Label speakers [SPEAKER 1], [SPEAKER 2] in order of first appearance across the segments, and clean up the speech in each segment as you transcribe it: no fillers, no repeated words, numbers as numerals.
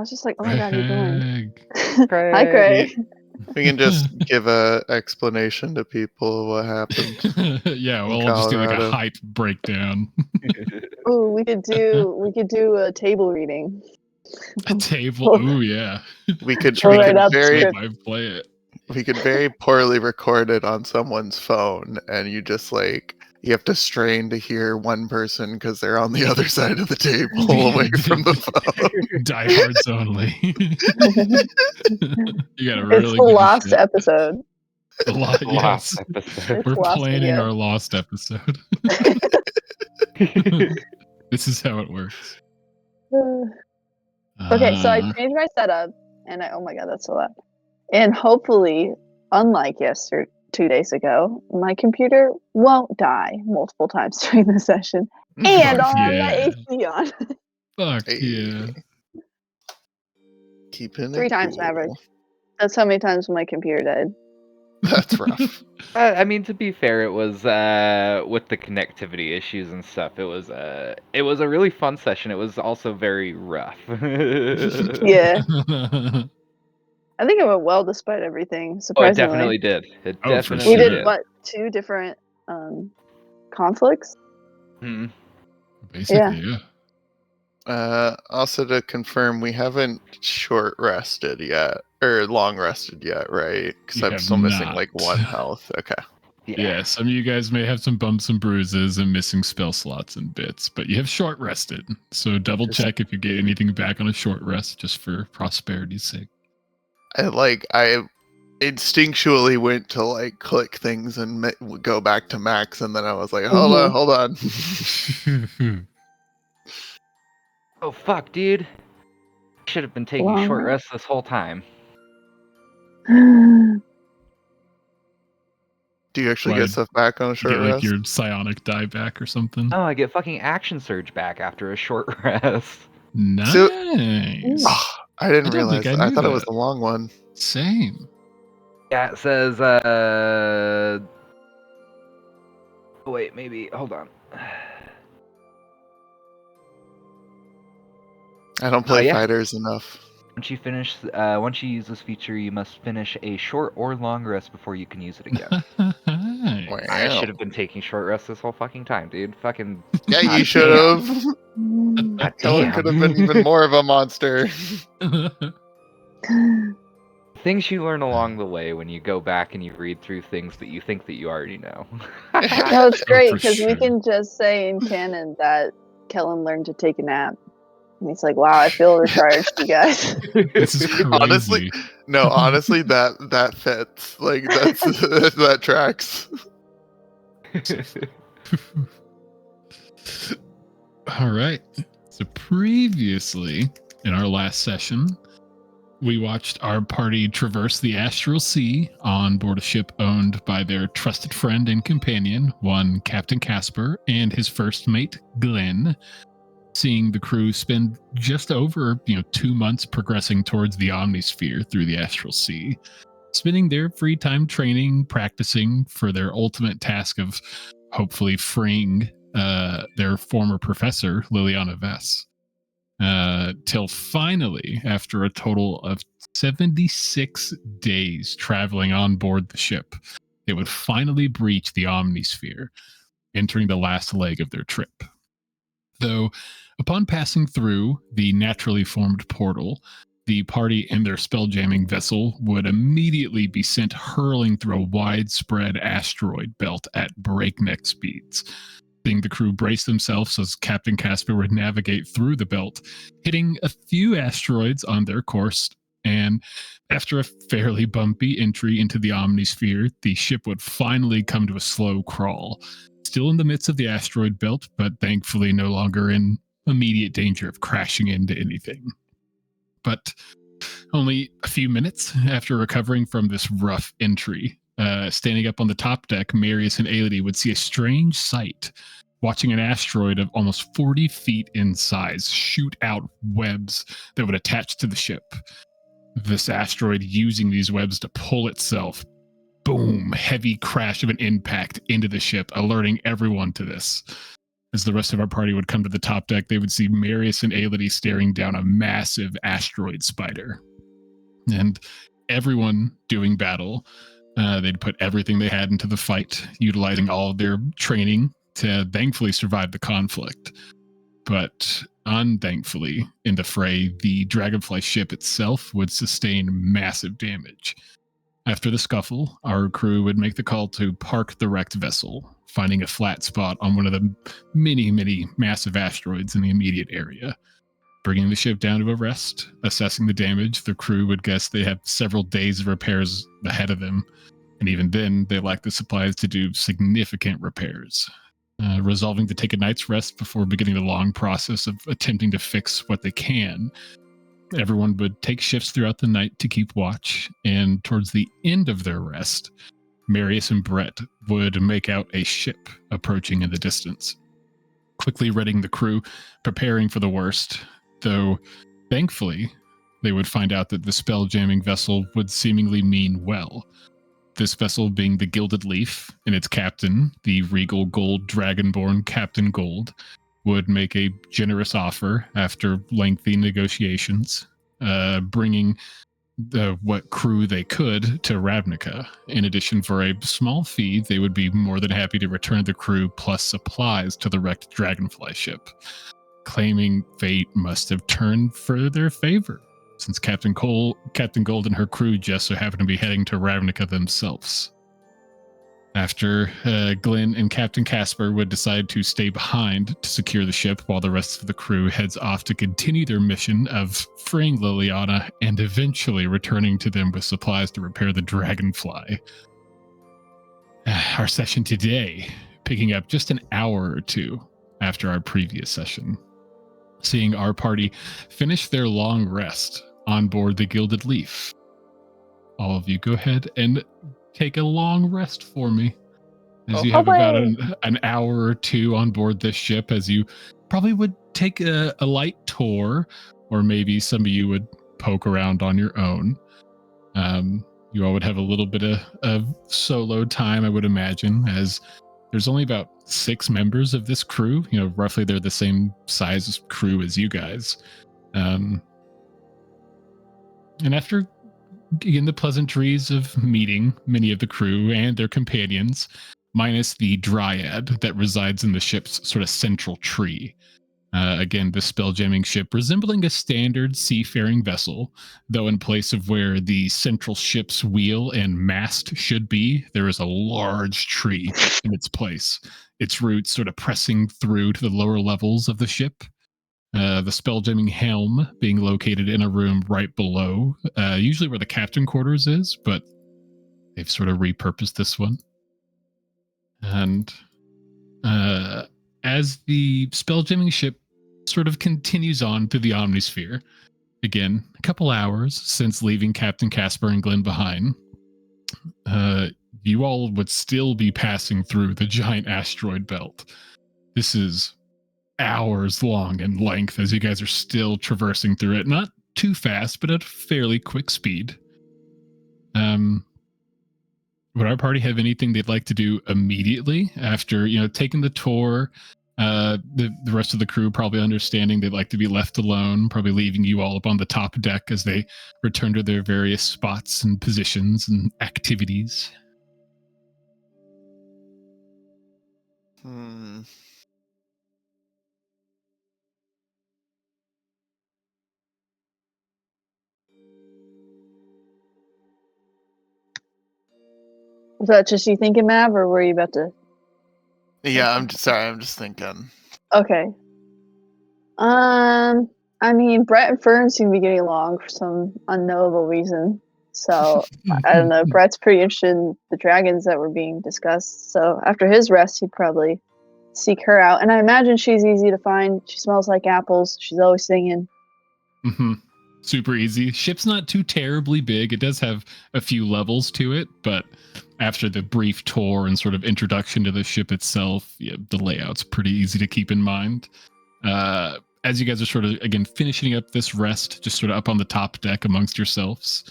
[SPEAKER 1] was just like, oh my god, you're going.
[SPEAKER 2] Craig.
[SPEAKER 1] Hi, Craig.
[SPEAKER 3] We can just give a explanation to people of what happened.
[SPEAKER 4] Yeah, we'll just do like a
[SPEAKER 3] Colorado.
[SPEAKER 4] hype breakdown.
[SPEAKER 1] Oh, we could do a table reading.
[SPEAKER 4] A table. Ooh, yeah.
[SPEAKER 3] We could
[SPEAKER 1] We'll write out the
[SPEAKER 3] very
[SPEAKER 1] script.
[SPEAKER 4] play it.
[SPEAKER 3] we could very poorly record it on someone's phone, and you just like you have to strain to hear one person because they're on the other side of the table away from the phone.
[SPEAKER 4] Diehards only. You gotta
[SPEAKER 1] It's
[SPEAKER 4] really
[SPEAKER 1] the
[SPEAKER 4] give a
[SPEAKER 1] lost
[SPEAKER 4] shit.
[SPEAKER 1] episode.
[SPEAKER 4] Yes.
[SPEAKER 2] Last episode.
[SPEAKER 1] It's
[SPEAKER 4] We're
[SPEAKER 1] lost
[SPEAKER 4] planning
[SPEAKER 1] video.
[SPEAKER 4] our lost episode. This is how it works.
[SPEAKER 1] Okay, so I changed my setup, and oh my god, that's so loud. And hopefully, unlike 2 days ago, my computer won't die multiple times during the session, and I'll have my AC on.
[SPEAKER 4] Fuck
[SPEAKER 3] Hey.
[SPEAKER 4] yeah.
[SPEAKER 3] Keeping it
[SPEAKER 1] 3 times
[SPEAKER 3] cool.
[SPEAKER 1] on average. That's how many times my computer died.
[SPEAKER 3] That's rough.
[SPEAKER 2] I mean, to be fair, it was with the connectivity issues and stuff. It was a really fun session. It was also very rough.
[SPEAKER 1] Yeah, I think it went well despite everything.
[SPEAKER 2] Oh, it
[SPEAKER 1] Surprisingly,
[SPEAKER 2] definitely did. It
[SPEAKER 4] Oh, for
[SPEAKER 2] definitely
[SPEAKER 1] we
[SPEAKER 4] sure.
[SPEAKER 1] did what 2 different conflicts.
[SPEAKER 2] Hmm.
[SPEAKER 4] Basically, yeah.
[SPEAKER 3] Also to confirm, we haven't short rested yet, or long rested yet, right? Because
[SPEAKER 4] You
[SPEAKER 3] I'm
[SPEAKER 4] have
[SPEAKER 3] still missing
[SPEAKER 4] not.
[SPEAKER 3] like 1 health. Okay.
[SPEAKER 4] Yeah, some of you guys may have some bumps and bruises and missing spell slots and bits, but you have short rested. So double check if you get anything back on a short rest, just for prosperity's sake.
[SPEAKER 3] I instinctually went to like click things and go back to max, and then I was like, hold on.
[SPEAKER 2] Oh fuck, dude! Should have been taking
[SPEAKER 1] Wow.
[SPEAKER 2] short rests this whole time.
[SPEAKER 3] Do you actually
[SPEAKER 4] Why?
[SPEAKER 3] get stuff back on a
[SPEAKER 4] You
[SPEAKER 3] short
[SPEAKER 4] get like
[SPEAKER 3] rest?
[SPEAKER 4] your psionic die back or something.
[SPEAKER 2] Oh, I get fucking action surge back after a short rest.
[SPEAKER 4] Nice.
[SPEAKER 3] Oh, I didn't
[SPEAKER 4] I don't
[SPEAKER 3] realize.
[SPEAKER 4] think I
[SPEAKER 3] I
[SPEAKER 4] knew
[SPEAKER 3] thought it was
[SPEAKER 4] that.
[SPEAKER 3] the long one.
[SPEAKER 4] Same.
[SPEAKER 2] Yeah, it says. Oh wait, maybe. Hold on.
[SPEAKER 3] I don't play
[SPEAKER 2] yeah.
[SPEAKER 3] fighters enough.
[SPEAKER 2] Once you use this feature, you must finish a short or long rest before you can use it again. I should have been taking short rests this whole fucking time, dude. Fucking.
[SPEAKER 3] Yeah,
[SPEAKER 2] God
[SPEAKER 3] you should have.
[SPEAKER 2] God
[SPEAKER 3] Kellen
[SPEAKER 2] damn.
[SPEAKER 3] could have been even more of a monster.
[SPEAKER 2] Things you learn along the way when you go back and you read through things that you think that you already know.
[SPEAKER 1] No, it's great
[SPEAKER 4] for
[SPEAKER 1] because
[SPEAKER 4] sure.
[SPEAKER 1] we can just say in canon that Kellen learned to take a nap. And he's like, wow, I feel recharged, you guys.
[SPEAKER 4] This is crazy.
[SPEAKER 3] Honestly, that fits. Like that's that tracks.
[SPEAKER 4] All right. So previously, in our last session, we watched our party traverse the astral sea on board a ship owned by their trusted friend and companion, one Captain Casper, and his first mate, Glenn, seeing the crew spend just over 2 months progressing towards the Omnisphere through the astral sea, spending their free time training, practicing for their ultimate task of hopefully freeing their former professor, Liliana Vess. Till finally, after a total of 76 days traveling on board the ship, they would finally breach the Omnisphere, entering the last leg of their trip. Though, upon passing through the naturally formed portal, the party and their spelljamming vessel would immediately be sent hurling through a widespread asteroid belt at breakneck speeds. Seeing the crew brace themselves as Captain Casper would navigate through the belt, hitting a few asteroids on their course, and after a fairly bumpy entry into the Omnisphere, the ship would finally come to a slow crawl. Still in the midst of the asteroid belt, but thankfully no longer in immediate danger of crashing into anything. But only a few minutes after recovering from this rough entry, standing up on the top deck, Marius and Aelity would see a strange sight, watching an asteroid of almost 40 feet in size shoot out webs that would attach to the ship. This asteroid using these webs to pull itself. Boom, heavy crash of an impact into the ship, alerting everyone to this. As the rest of our party would come to the top deck, they would see Marius and Aelity staring down a massive asteroid spider. And everyone doing battle, they'd put everything they had into the fight, utilizing all of their training to thankfully survive the conflict. But unthankfully, in the fray, the Dragonfly ship itself would sustain massive damage. After the scuffle, our crew would make the call to park the wrecked vessel, finding a flat spot on one of the many, many massive asteroids in the immediate area. Bringing the ship down to a rest, assessing the damage, the crew would guess they have several days of repairs ahead of them, and even then, they lack the supplies to do significant repairs. Resolving to take a night's rest before beginning the long process of attempting to fix what they can, everyone would take shifts throughout the night to keep watch, and towards the end of their rest, Marius and Brett would make out a ship approaching in the distance. Quickly readying the crew, preparing for the worst, though thankfully, they would find out that the spell-jamming vessel would seemingly mean well. This vessel being the Gilded Leaf, and its captain, the regal gold dragonborn Captain Gold, would make a generous offer after lengthy negotiations, bringing what crew they could to Ravnica. In addition, for a small fee, they would be more than happy to return the crew plus supplies to the wrecked Dragonfly ship, claiming fate must have turned for their favor, since Captain Gold and her crew just so happen to be heading to Ravnica themselves. After Glenn and Captain Casper would decide to stay behind to secure the ship while the rest of the crew heads off to continue their mission of freeing Liliana and eventually returning to them with supplies to repair the Dragonfly. Our session today, picking up just an hour or two after our previous session, seeing our party finish their long rest on board the Gilded Leaf. All of you go ahead and take a long rest for me, as you have about an hour or two on board this ship, as you probably would take a light tour, or maybe some of you would poke around on your own. You all would have a little bit of solo time, I would imagine, as there's only about 6 members of this crew. You know, roughly they're the same size crew as you guys. And after again, the pleasantries of meeting many of the crew and their companions, minus the dryad that resides in the ship's sort of central tree. Again, the spell-jamming ship resembling a standard seafaring vessel, though in place of where the central ship's wheel and mast should be, there is a large tree in its place, its roots sort of pressing through to the lower levels of the ship. The spell-jamming helm being located in a room right below, usually where the captain quarters is, but they've sort of repurposed this one. And as the spell-jamming ship sort of continues on through the Omnisphere, again, a couple hours since leaving Captain Casper and Glenn behind, you all would still be passing through the giant asteroid belt. This is hours long in length as you guys are still traversing through it. Not too fast, but at a fairly quick speed. Would our party have anything they'd like to do immediately after, taking the tour? The rest of the crew probably understanding they'd like to be left alone, probably leaving you all up on the top deck as they return to their various spots and positions and activities.
[SPEAKER 1] Was that just you thinking, Mav, or were you about to?
[SPEAKER 3] Yeah, I'm just thinking.
[SPEAKER 1] Okay. I mean, Brett and Fern seem to be getting along for some unknowable reason. So, I don't know. Brett's pretty interested in the dragons that were being discussed. So, after his rest, he'd probably seek her out. And I imagine she's easy to find. She smells like apples. She's always singing.
[SPEAKER 4] Mm-hmm. Super easy. Ship's not too terribly big. It does have a few levels to it, but after the brief tour and sort of introduction to the ship itself, the layout's pretty easy to keep in mind. As you guys are sort of, again, finishing up this rest, just sort of up on the top deck amongst yourselves,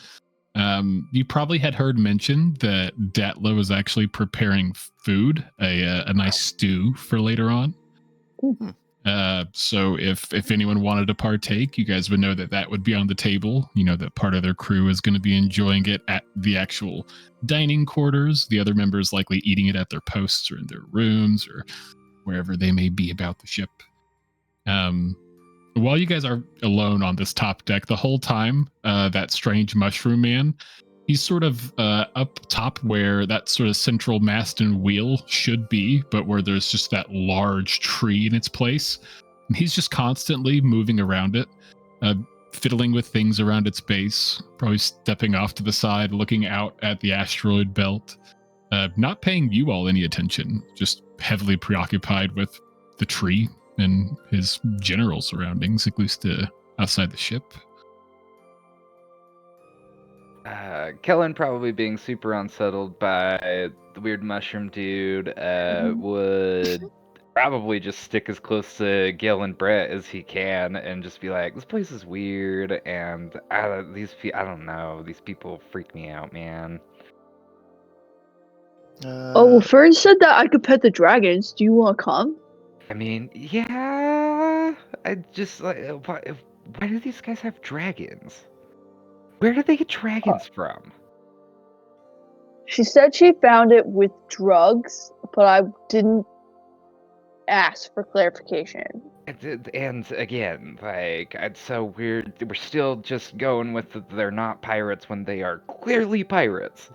[SPEAKER 4] you probably had heard mention that Datla was actually preparing food, a nice stew for later on. So if anyone wanted to partake, you guys would know that would be on the table. You know that part of their crew is going to be enjoying it at the actual dining quarters. The other members likely eating it at their posts or in their rooms or wherever they may be about the ship. While you guys are alone on this top deck, the whole time, that strange mushroom man, he's sort of up top where that sort of central mast and wheel should be, but where there's just that large tree in its place. And he's just constantly moving around it, fiddling with things around its base, probably stepping off to the side, looking out at the asteroid belt, not paying you all any attention, just heavily preoccupied with the tree and his general surroundings, at least outside the ship.
[SPEAKER 2] Kellen, probably being super unsettled by the weird mushroom dude, would probably just stick as close to Gil and Brett as he can and just be like, this place is weird, and I don't know, these people freak me out, man.
[SPEAKER 1] Well, Fern said that I could pet the dragons. Do you want to come?
[SPEAKER 2] I mean, yeah, I just, like, why do these guys have dragons? Where did they get dragons from?
[SPEAKER 1] She said she found it with drugs, but I didn't ask for clarification.
[SPEAKER 2] And again, like, it's so weird. We're still just going with they're not pirates when they are clearly pirates.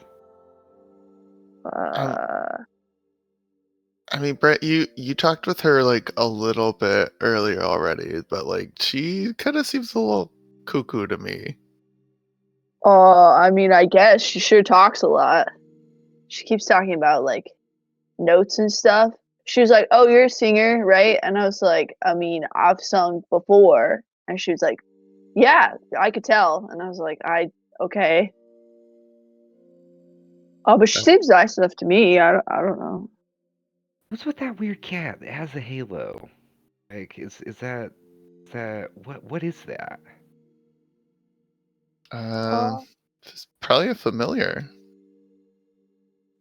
[SPEAKER 3] I mean, Brett, you talked with her like a little bit earlier already, but like she kind of seems a little cuckoo to me.
[SPEAKER 1] I mean, I guess she sure talks a lot. She keeps talking about like notes and stuff. She was like, "Oh, you're a singer, right?" And I was like, "I mean, I've sung before." And she was like, "Yeah, I could tell." And I was like, okay." Oh, but she seems nice enough to me. I don't know.
[SPEAKER 2] What's with that weird cat that has a halo? Like, is that what is that?
[SPEAKER 3] It's probably a familiar.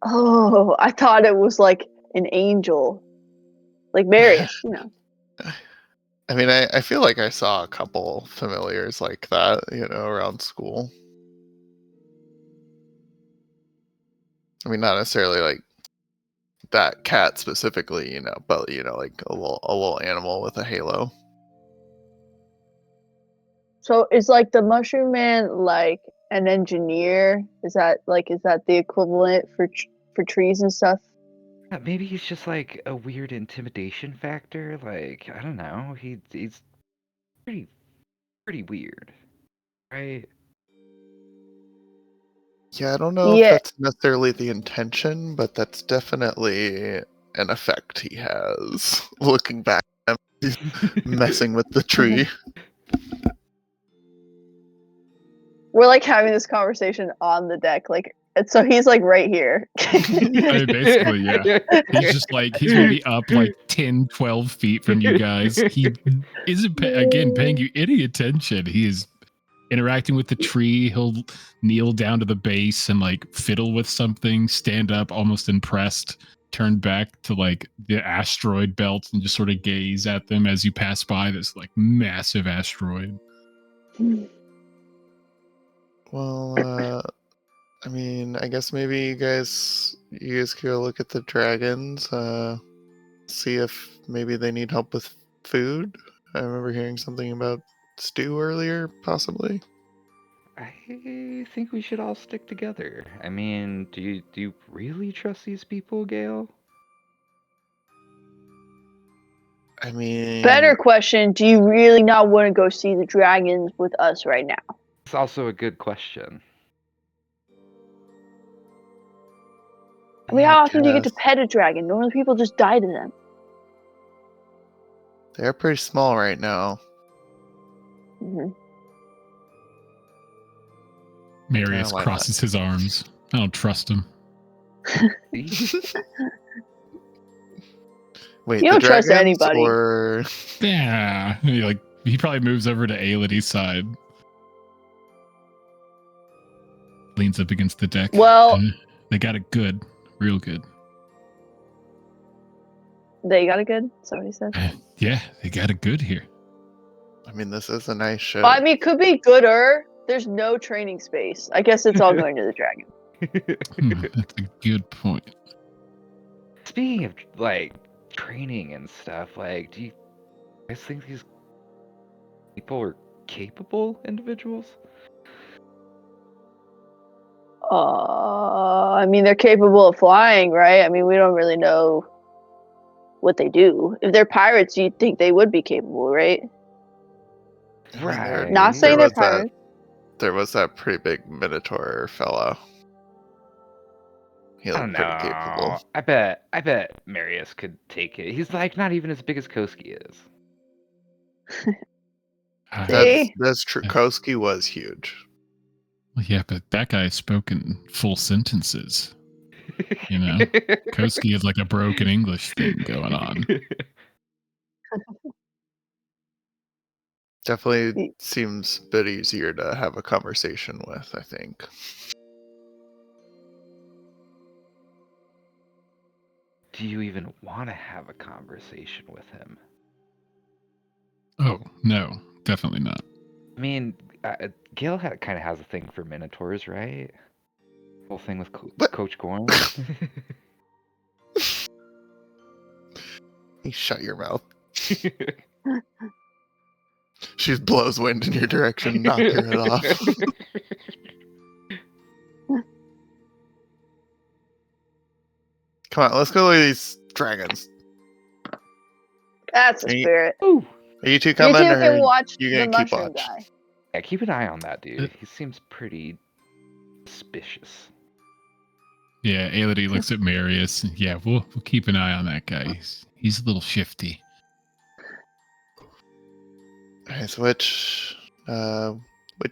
[SPEAKER 1] Oh, I thought it was like an angel, like Marius, you know.
[SPEAKER 3] I mean, I feel like I saw a couple familiars like that, around school. I mean, not necessarily like that cat specifically, but like a little animal with a halo.
[SPEAKER 1] So is like the mushroom man like an engineer? Is that the equivalent for trees and stuff?
[SPEAKER 2] Yeah, maybe he's just like a weird intimidation factor. Like, I don't know. He's pretty weird, right?
[SPEAKER 3] Yeah, I don't know if that's necessarily the intention, but that's definitely an effect he has. Looking back at him, he's messing with the tree.
[SPEAKER 1] We're like having this conversation on the deck, like, and so he's like right here.
[SPEAKER 4] I mean, basically, yeah. He's just like, he's maybe up like 10, 12 feet from you guys. He isn't, again, paying you any attention. He is interacting with the tree. He'll kneel down to the base and like fiddle with something, stand up almost impressed, turn back to like the asteroid belt and just sort of gaze at them as you pass by this like massive asteroid.
[SPEAKER 3] Well, I mean, I guess maybe you guys could go look at the dragons, see if maybe they need help with food. I remember hearing something about stew earlier, possibly.
[SPEAKER 2] I think we should all stick together. I mean, do you really trust these people, Gale?
[SPEAKER 3] I mean,
[SPEAKER 1] better question, do you really not want to go see the dragons with us right now?
[SPEAKER 2] It's also a good question.
[SPEAKER 1] I mean, how often do you get to pet a dragon? Normally people just die to them.
[SPEAKER 3] They're pretty small right now.
[SPEAKER 1] Mm-hmm.
[SPEAKER 4] Marius crosses his arms. I don't trust him.
[SPEAKER 3] Wait,
[SPEAKER 1] you don't trust anybody.
[SPEAKER 3] Or...
[SPEAKER 4] Yeah, he probably moves over to Aelidy's side. Leans up against the deck.
[SPEAKER 1] Well,
[SPEAKER 4] they got it good. Real good.
[SPEAKER 1] They got it good? That's what he said.
[SPEAKER 4] Yeah, they got it good here.
[SPEAKER 3] I mean, this is a nice ship.
[SPEAKER 1] Well, I mean, it could be gooder. There's no training space. I guess it's all going to the dragon.
[SPEAKER 4] That's a good point.
[SPEAKER 2] Speaking of like training and stuff, like, do you guys think these people are capable individuals?
[SPEAKER 1] I mean, they're capable of flying, right? I mean, we don't really know what they do. If they're pirates, you'd think they would be capable, right?
[SPEAKER 3] I mean, there-
[SPEAKER 1] Not
[SPEAKER 3] there
[SPEAKER 1] saying they're
[SPEAKER 3] was that-
[SPEAKER 1] pirates.
[SPEAKER 3] There was that pretty big Minotaur fellow. He
[SPEAKER 2] I don't
[SPEAKER 3] looked pretty capable.
[SPEAKER 2] know. I bet Marius could take it. He's like not even as big as Koski is.
[SPEAKER 1] See?
[SPEAKER 3] That's true. Koski was huge.
[SPEAKER 4] Yeah, but that guy spoke in full sentences. You know, Koski is like a broken English thing going on.
[SPEAKER 3] Definitely seems a bit easier to have a conversation with, I think.
[SPEAKER 2] Do you even want to have a conversation with him?
[SPEAKER 4] Oh, no, definitely not.
[SPEAKER 2] I mean, Gil kind of has a thing for minotaurs, right? Whole thing with
[SPEAKER 3] What?
[SPEAKER 2] Coach Gorn.
[SPEAKER 3] You shut your mouth. She blows wind in your direction, knock your head off. Come on, let's go look at these dragons.
[SPEAKER 1] That's a
[SPEAKER 3] Hey.
[SPEAKER 1] spirit.
[SPEAKER 2] Ooh.
[SPEAKER 3] Are you two
[SPEAKER 1] You
[SPEAKER 3] coming,
[SPEAKER 1] two
[SPEAKER 3] or
[SPEAKER 1] can watch
[SPEAKER 3] you
[SPEAKER 1] the
[SPEAKER 3] gonna keep
[SPEAKER 1] mushroom
[SPEAKER 3] watch?
[SPEAKER 1] guy.
[SPEAKER 2] Yeah, keep an eye on that dude. He seems pretty suspicious.
[SPEAKER 4] Yeah, Aelity looks at Marius. Yeah, we'll keep an eye on that guy. He's a little shifty.
[SPEAKER 3] Okay, so which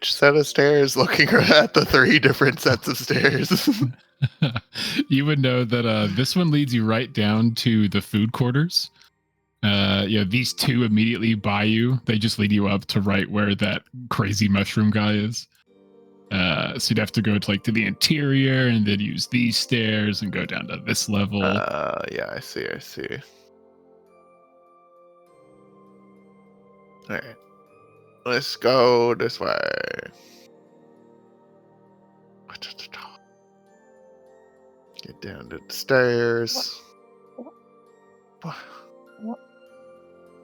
[SPEAKER 3] set of stairs? Looking at the 3 different sets of stairs.
[SPEAKER 4] You would know that this one leads you right down to the food quarters. These 2 immediately by you. They just lead you up to right where that crazy mushroom guy is. So you'd have to go to the interior and then use these stairs and go down to this level.
[SPEAKER 3] Yeah, I see. All right, let's go this way. Get down to the stairs.
[SPEAKER 4] As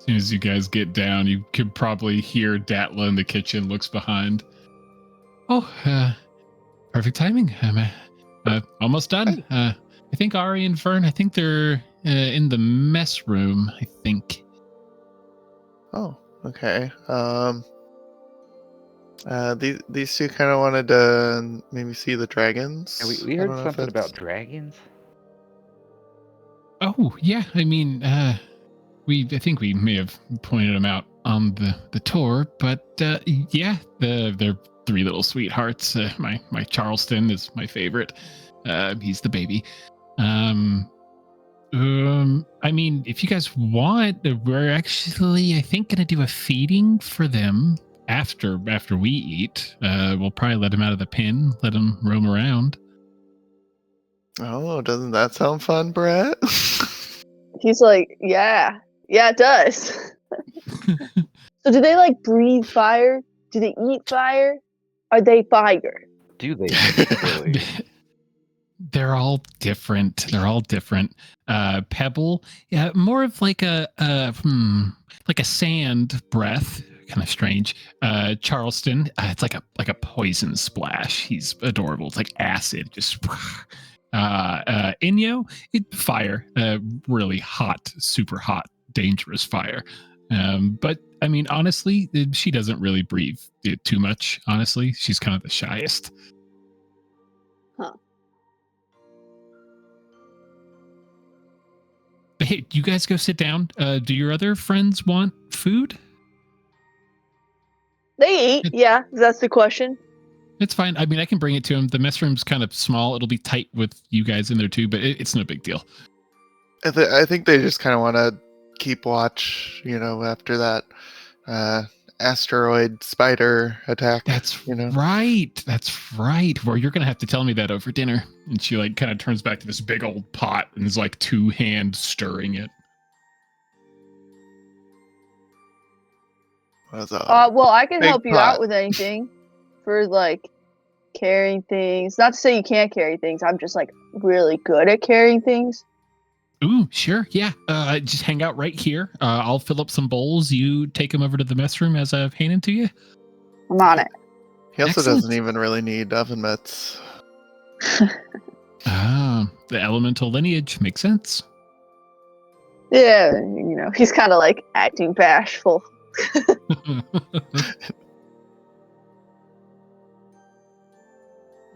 [SPEAKER 4] soon as you guys get down, you could probably hear Datla in the kitchen looks behind. Oh, perfect timing. I'm almost done. I think Ari and Vern, I think they're in the mess room, I think.
[SPEAKER 3] Oh, okay. These 2 kind of wanted to maybe see the dragons.
[SPEAKER 2] Yeah, we
[SPEAKER 3] I
[SPEAKER 2] heard
[SPEAKER 3] don't know if
[SPEAKER 2] something
[SPEAKER 3] that's-
[SPEAKER 2] about dragons.
[SPEAKER 4] Oh, yeah. I mean, I think we may have pointed them out on the tour, but yeah, they're 3 little sweethearts. My Charleston is my favorite. He's the baby. I mean, if you guys want, we're actually, I think, gonna do a feeding for them after we eat. We'll probably let them out of the pen, let them roam around.
[SPEAKER 3] Oh, doesn't that sound fun, Brett?
[SPEAKER 1] He's like, yeah, it does. So do they breathe fire? Do they eat fire? Are they fire?
[SPEAKER 2] Do they really?
[SPEAKER 4] They're all different. Pebble, yeah, more of like a sand breath, kind of strange. Charleston, it's like a poison splash. He's adorable. It's like acid, just. Inyo, fire, really hot, super hot, dangerous fire. But I mean, honestly, she doesn't really breathe too much. Honestly, she's kind of the shyest.
[SPEAKER 1] Huh.
[SPEAKER 4] Hey, you guys go sit down. Do your other friends want food?
[SPEAKER 1] They eat, yeah. That's the question.
[SPEAKER 4] It's fine. I mean, I can bring it to them. The mess room's kind of small. It'll be tight with you guys in there too, but it's no big deal.
[SPEAKER 3] I think they just kind of want to keep watch, after that asteroid spider attack.
[SPEAKER 4] That's right. Well, you're gonna have to tell me that over dinner. And she kind of turns back to this big old pot and is 2 hands stirring it.
[SPEAKER 3] Was a
[SPEAKER 1] Well, I can
[SPEAKER 3] big
[SPEAKER 1] help you
[SPEAKER 3] pot.
[SPEAKER 1] out with anything for like carrying things. Not to say you can't carry things. I'm just like really good at carrying things.
[SPEAKER 4] Ooh, sure, yeah. Just hang out right here. I'll fill up some bowls. You take them over to the mess room as I've handed to you.
[SPEAKER 1] I'm on it.
[SPEAKER 3] He also
[SPEAKER 4] Excellent.
[SPEAKER 3] doesn't even really need oven mitts.
[SPEAKER 4] The elemental lineage makes sense.
[SPEAKER 1] Yeah, you know, he's kind of like acting bashful.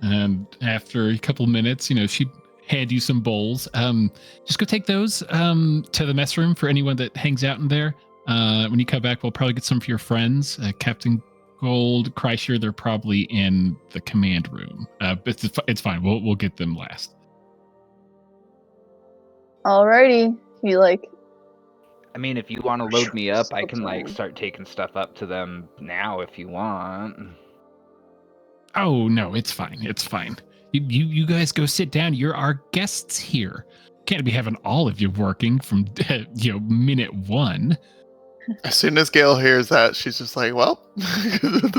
[SPEAKER 4] And after a couple minutes, she'd hand you some bowls. Just go take those to the mess room for anyone that hangs out in there. When you come back, we'll probably get some for your friends. Captain Gold, Kreischer, they're probably in the command room. But it's fine. We'll get them last.
[SPEAKER 1] Alrighty, you like.
[SPEAKER 2] I mean, if you want to load me up, I can like start taking stuff up to them now if you want.
[SPEAKER 4] Oh no, it's fine. It's fine. You guys go sit down. You're our guests here. Can't be having all of you working from minute one.
[SPEAKER 3] As soon as Gail hears that, she's just like, well,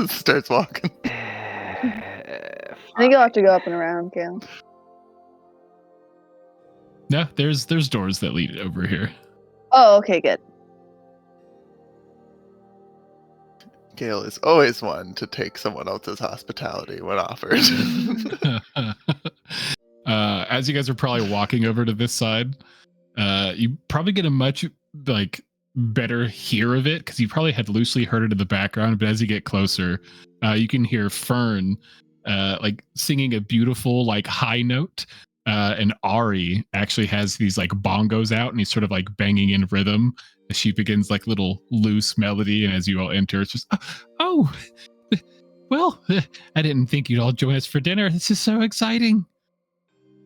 [SPEAKER 3] starts walking.
[SPEAKER 1] I think you'll have to go up and around, Gail.
[SPEAKER 4] No, there's doors that lead over here.
[SPEAKER 1] Oh, okay, good.
[SPEAKER 3] Gail is always one to take someone else's hospitality when offered.
[SPEAKER 4] As you guys are probably walking over to this side, you probably get a much better hear of it because you probably had loosely heard it in the background. But as you get closer, you can hear Fern singing a beautiful high note. And Ari actually has these bongos out, and he's sort of banging in rhythm as she begins little loose melody. And as you all enter, it's just, oh, well, I didn't think you'd all join us for dinner. This is so exciting.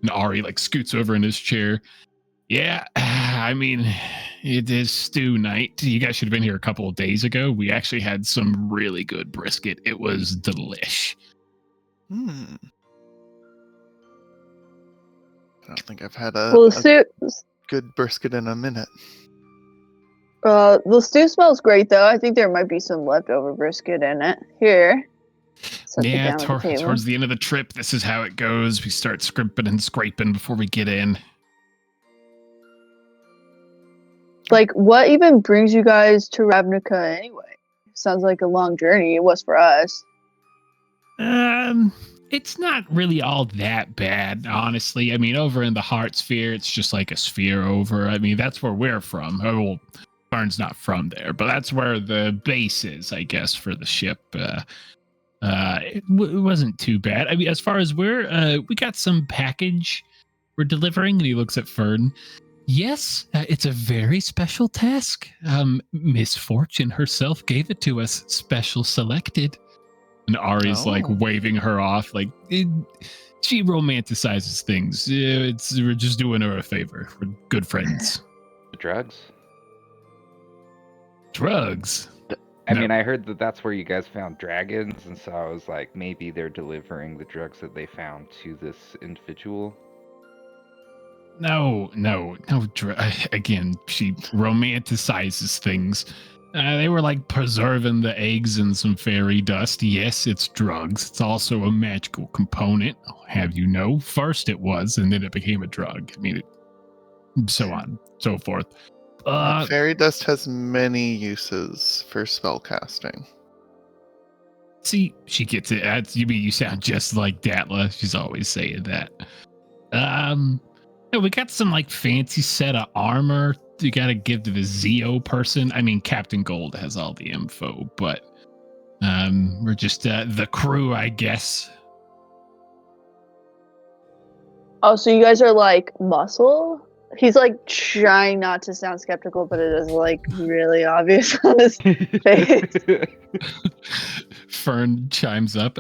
[SPEAKER 4] And Ari scoots over in his chair. Yeah, I mean, it is stew night. You guys should have been here a couple of days ago. We actually had some really good brisket. It was delish.
[SPEAKER 3] I don't think I've had
[SPEAKER 1] Well,
[SPEAKER 3] a good brisket in a minute.
[SPEAKER 1] the stew smells great, though. I think there might be some leftover brisket in it. Here. Set it down at the table.
[SPEAKER 4] Towards the end of the trip, this is how it goes. We start scrimping and scraping before we get in.
[SPEAKER 1] What even brings you guys to Ravnica anyway? Sounds like a long journey. It was for us.
[SPEAKER 4] It's not really all that bad, honestly. I mean, over in the Heart Sphere, it's just like a sphere over. I mean, that's where we're from. Oh, well, Barn's not from there, but that's where the base is, I guess, for the ship. It wasn't too bad. I mean, as far as we got some package we're delivering, and he looks at Fern. Yes, it's a very special task. Miss Fortune herself gave it to us, special selected. And Ari's waving her off, she romanticizes things. We're just doing her a favor. We're good friends.
[SPEAKER 2] The drugs?
[SPEAKER 4] Drugs?
[SPEAKER 2] I mean, I heard that that's where you guys found dragons, and so I was like, maybe they're delivering the drugs that they found to this individual.
[SPEAKER 4] No. Again, she romanticizes things. They were preserving the eggs in some fairy dust. Yes, it's drugs. It's also a magical component. I'll have you know, first it was, and then it became a drug. I mean, so on, so forth.
[SPEAKER 3] Fairy dust has many uses for spell casting.
[SPEAKER 4] See, she gets it. You sound just like Datla. She's always saying that. We got some fancy set of armor you got to give to the Zeo person. I mean, Captain Gold has all the info, but we're just the crew, I guess.
[SPEAKER 1] Oh, so you guys are muscle? He's trying not to sound skeptical, but it is really obvious on his face.
[SPEAKER 4] Fern chimes up.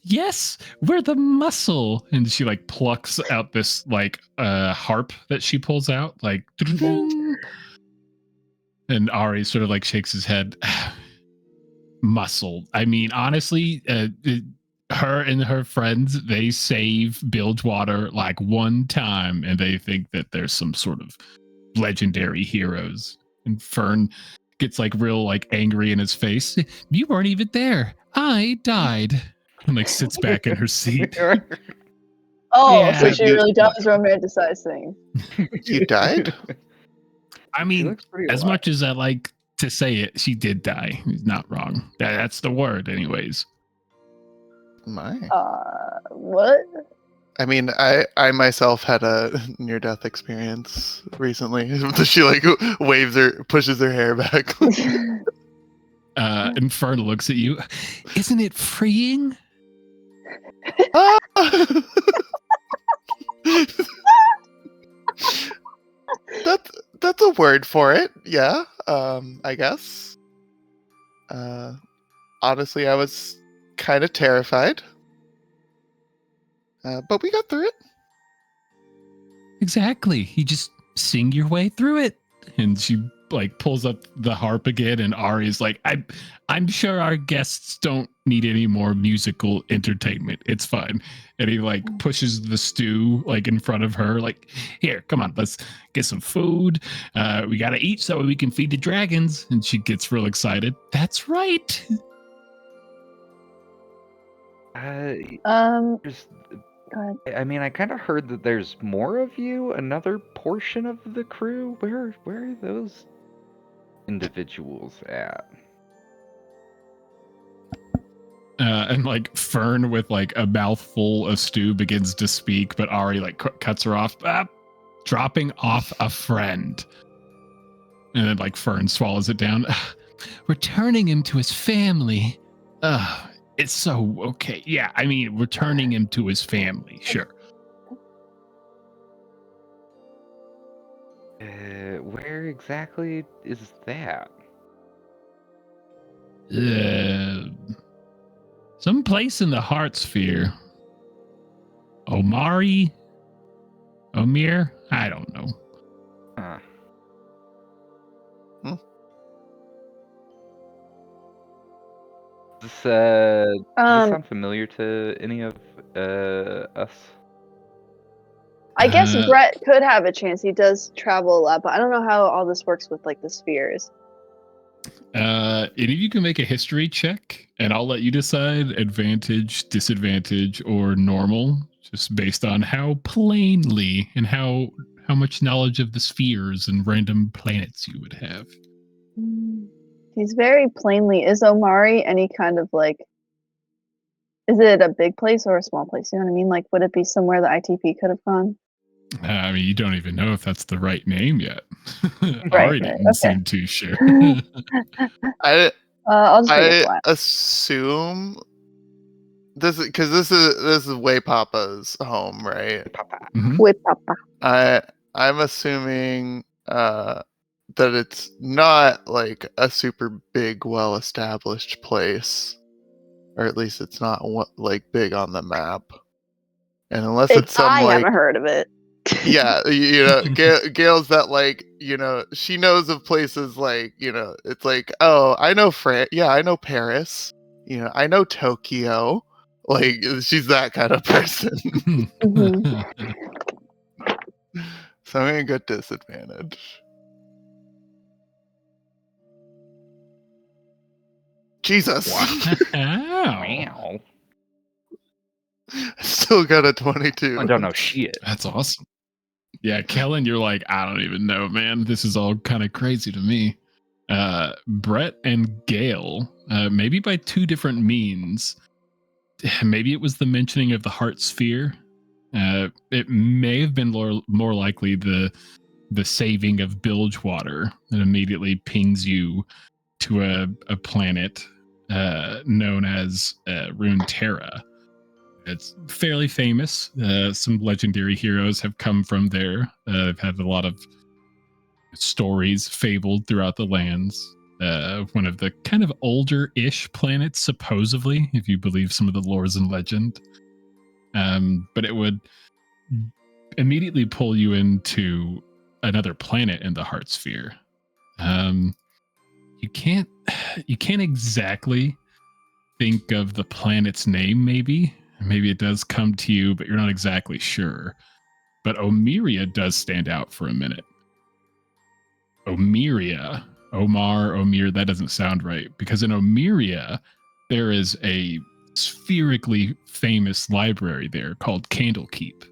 [SPEAKER 4] Yes, we're the muscle. And she plucks out this harp that she pulls out, and Ari sort of shakes his head. Muscle. I mean, honestly, her and her friends, they save Bilgewater one time, and they think that there's some sort of legendary heroes. And Fern gets like real like angry in his face. You weren't even there. I died. And like sits back in her seat.
[SPEAKER 1] Oh,
[SPEAKER 4] Yeah,
[SPEAKER 1] so she
[SPEAKER 3] you-
[SPEAKER 1] really does romanticize things.
[SPEAKER 3] You died?
[SPEAKER 4] I
[SPEAKER 2] She
[SPEAKER 4] mean,
[SPEAKER 2] looks pretty
[SPEAKER 4] as
[SPEAKER 2] alive.
[SPEAKER 4] much as I like to say it, she did die. He's not wrong. That's the word, anyways.
[SPEAKER 3] My.
[SPEAKER 1] What?
[SPEAKER 3] I mean, I myself had a near-death experience recently. She like pushes her hair back.
[SPEAKER 4] And Fern looks at you. Isn't it freeing?
[SPEAKER 3] That's a word for it. Yeah. I guess. Honestly, I was kind of terrified. But we got through it.
[SPEAKER 4] Exactly. You just sing your way through it. And she like pulls up the harp again, and Ari's like, I'm sure our guests don't need any more musical entertainment. It's fine. And he like pushes the stew like in front of her, like, here, come on, let's get some food. We gotta eat so we can feed the dragons. And she gets real excited. That's right.
[SPEAKER 2] Just,
[SPEAKER 1] Go ahead.
[SPEAKER 2] I mean, I kind of heard that there's more of you, another portion of the crew. Where are those individuals at?
[SPEAKER 4] And like Fern with like a mouthful of stew begins to speak, but Ari like cuts her off. Dropping off a friend. And then like Fern swallows it down. Returning him to his family. It's so okay. Yeah, I mean, returning him to his family, sure.
[SPEAKER 2] Where exactly is that?
[SPEAKER 4] Someplace in the heart sphere. Omir? I don't know.
[SPEAKER 2] Huh. Does this sound familiar to any of us?
[SPEAKER 1] I guess Brett could have a chance. He does travel a lot, but I don't know how all this works with like the spheres.
[SPEAKER 4] Any of you can make a history check, and I'll let you decide advantage, disadvantage, or normal, just based on how plainly and how much knowledge of the spheres and random planets you would have.
[SPEAKER 1] He's very plainly. Is Omari any kind of like? Is it a big place or a small place? You know what I mean? Like, would it be somewhere the ITP could have gone?
[SPEAKER 4] I mean, you don't even know if that's the right name yet.
[SPEAKER 1] Right,
[SPEAKER 4] Ari didn't
[SPEAKER 1] okay.
[SPEAKER 4] seem too sure.
[SPEAKER 1] I'll just make it
[SPEAKER 3] I
[SPEAKER 1] flat.
[SPEAKER 3] assume this is Way Papa's home, right?
[SPEAKER 4] Mhm.
[SPEAKER 1] With Papa.
[SPEAKER 3] I'm assuming that it's not like a super big, well-established place, or at least it's not like big on the map. And unless it's some
[SPEAKER 1] I
[SPEAKER 3] like,
[SPEAKER 1] haven't heard of it.
[SPEAKER 3] yeah, Gail's that like, she knows of places like, it's like, oh, I know I know Paris, I know Tokyo. Like, she's that kind of person. So I'm gonna get disadvantage. Jesus.
[SPEAKER 2] Wow.
[SPEAKER 3] Still got a 22.
[SPEAKER 2] I don't know shit.
[SPEAKER 4] That's awesome. Yeah, Kellen, you're like, I don't even know, man. This is all kind of crazy to me. Brett and Gail, maybe by two different means. Maybe it was the mentioning of the heart sphere. It may have been more likely the saving of bilge water that immediately pings you to a planet known as Runeterra. It's fairly famous. Some legendary heroes have come from there. They've had a lot of stories fabled throughout the lands. One of the kind of older-ish planets, supposedly, if you believe some of the lores and legend. But it would immediately pull you into another planet in the heart sphere. You can't exactly think of the planet's name. Maybe it does come to you, but you're not exactly sure. But Omiria does stand out for a minute. Omiria Omir, that doesn't sound right. Because in Omiria, there is a spherically famous library there called Candlekeep.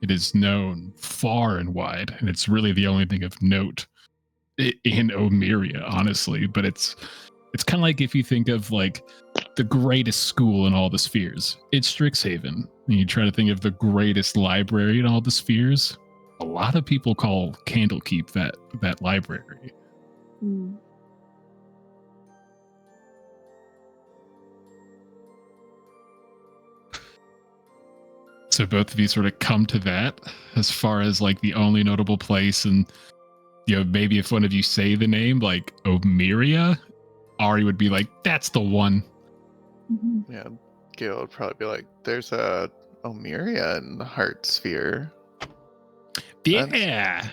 [SPEAKER 4] It is known far and wide, and it's really the only thing of note in Omiria, honestly. But it's kind of like if you think of like the greatest school in all the spheres, it's Strixhaven. And you try to think of the greatest library in all the spheres. A lot of people call Candlekeep that library.
[SPEAKER 1] Hmm.
[SPEAKER 4] So both of you sort of come to that as far as like the only notable place, and maybe if one of you say the name like Omiria, Ari would be like, "That's the one."
[SPEAKER 1] Mhm.
[SPEAKER 3] Yeah, Gil would probably be like, "There's a Omiria in the Heart Sphere."
[SPEAKER 4] Yeah,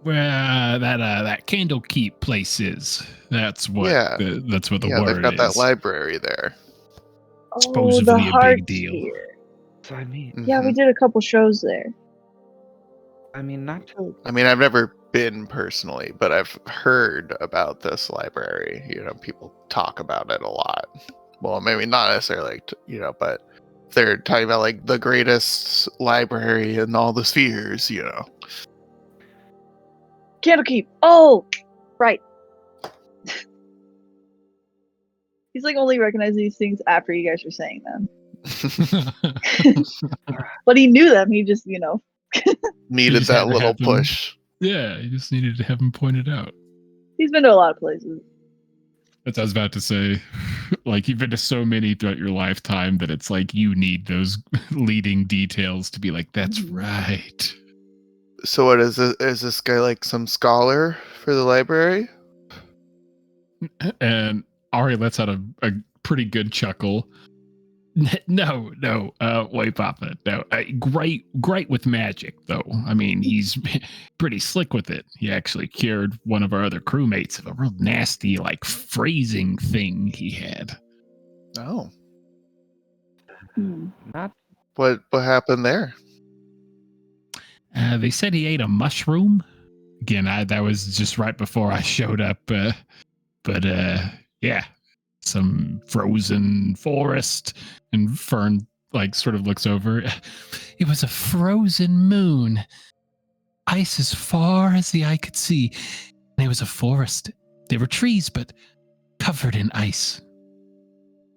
[SPEAKER 4] where that Candlekeep place is. That's what
[SPEAKER 3] Yeah.
[SPEAKER 4] that's what the
[SPEAKER 3] Yeah, they've
[SPEAKER 4] word
[SPEAKER 3] got that
[SPEAKER 4] is.
[SPEAKER 3] library there.
[SPEAKER 1] Oh, the
[SPEAKER 4] Supposedly a
[SPEAKER 1] heart
[SPEAKER 4] big deal.
[SPEAKER 1] sphere.
[SPEAKER 2] So I mean,
[SPEAKER 1] Yeah, we
[SPEAKER 3] Mhm.
[SPEAKER 1] did a couple shows there.
[SPEAKER 2] not to.
[SPEAKER 3] I mean, I've never been personally, but I've heard about this library. People talk about it a lot. Well, maybe not necessarily, but they're talking about like the greatest library in all the spheres.
[SPEAKER 1] Candlekeep. Oh, right. He's like only recognizing these things after you guys are saying them. But he knew them. He just,
[SPEAKER 3] Needed
[SPEAKER 4] just
[SPEAKER 3] that
[SPEAKER 4] had to
[SPEAKER 3] little
[SPEAKER 4] have them-
[SPEAKER 3] push.
[SPEAKER 4] Yeah, you just needed to have him pointed out.
[SPEAKER 1] he's been to a lot of places.
[SPEAKER 4] That's what I was about to say. Like, you've been to so many throughout your lifetime that it's like you need those leading details to be like, that's
[SPEAKER 1] Mhm.
[SPEAKER 4] right.
[SPEAKER 3] So what is this? Is this guy like some scholar for the library?
[SPEAKER 4] And Ari lets out a pretty good chuckle. No, wait, Papa. No, great with magic, though. I mean, he's pretty slick with it. He actually cured one of our other crewmates of a real nasty, like, freezing thing he had.
[SPEAKER 3] Oh,
[SPEAKER 1] Hmm.
[SPEAKER 2] Not
[SPEAKER 3] what happened there?
[SPEAKER 4] They said he ate a mushroom. Again, that was just right before I showed up. But yeah, some frozen forest, and Fern like sort of looks over. It was a frozen moon, ice as far as the eye could see. And it was a forest. There were trees, but covered in ice.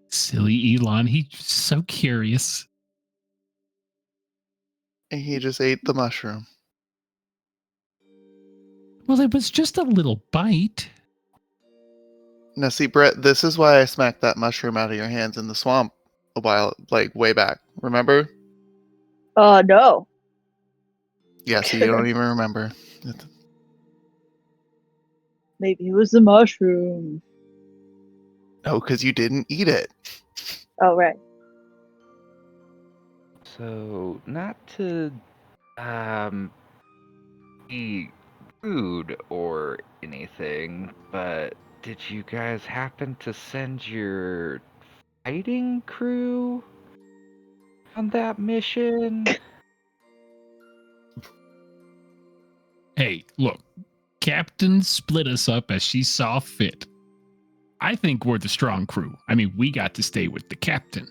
[SPEAKER 4] Silly Elon, he's so curious.
[SPEAKER 3] And he just ate the mushroom.
[SPEAKER 4] Well, it was just a little bite.
[SPEAKER 3] Now, see, Brett, this is why I smacked that mushroom out of your hands in the swamp a while, like way back. Remember?
[SPEAKER 1] No.
[SPEAKER 3] Yeah, so you don't even remember.
[SPEAKER 1] Maybe it was the mushroom.
[SPEAKER 3] No, because you didn't eat it.
[SPEAKER 1] Oh, right.
[SPEAKER 2] so not to eat food or anything, but did you guys happen to send your fighting crew on that mission?
[SPEAKER 4] Hey, look, Captain split us up as she saw fit. I think we're the strong crew. I mean, we got to stay with the captain.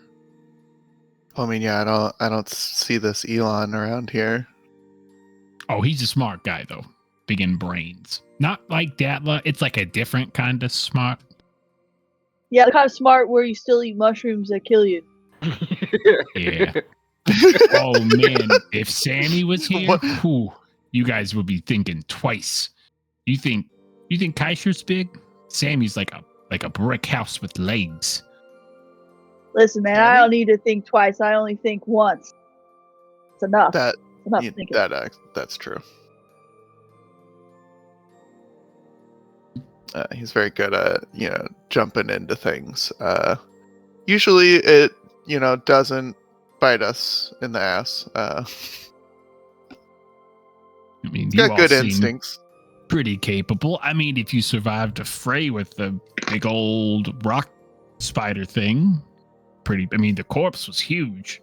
[SPEAKER 3] I mean, yeah, I don't see this Elon around here.
[SPEAKER 4] Oh, he's a smart guy, though. Big in brains. Not like Datla. It's like a different kind of smart.
[SPEAKER 1] Yeah, the kind of smart where you still eat mushrooms that kill you.
[SPEAKER 4] Yeah. Oh, man. If Sammy was here,
[SPEAKER 3] What?
[SPEAKER 4] whew, you guys would be thinking twice. You think Kaisher's big? Sammy's like a brick house with legs.
[SPEAKER 1] Listen, man, I don't need to think twice. I only think once. It's enough.
[SPEAKER 3] That
[SPEAKER 1] It's enough
[SPEAKER 3] yeah,
[SPEAKER 1] thinking.
[SPEAKER 3] that's true. He's very good at jumping into things. Usually it doesn't bite us in the ass.
[SPEAKER 4] I mean,
[SPEAKER 3] He's
[SPEAKER 4] you
[SPEAKER 3] got
[SPEAKER 4] all
[SPEAKER 3] good
[SPEAKER 4] seem
[SPEAKER 3] instincts.
[SPEAKER 4] pretty capable. I mean, if you survived a fray with the big old rock spider thing, I mean, the corpse was huge.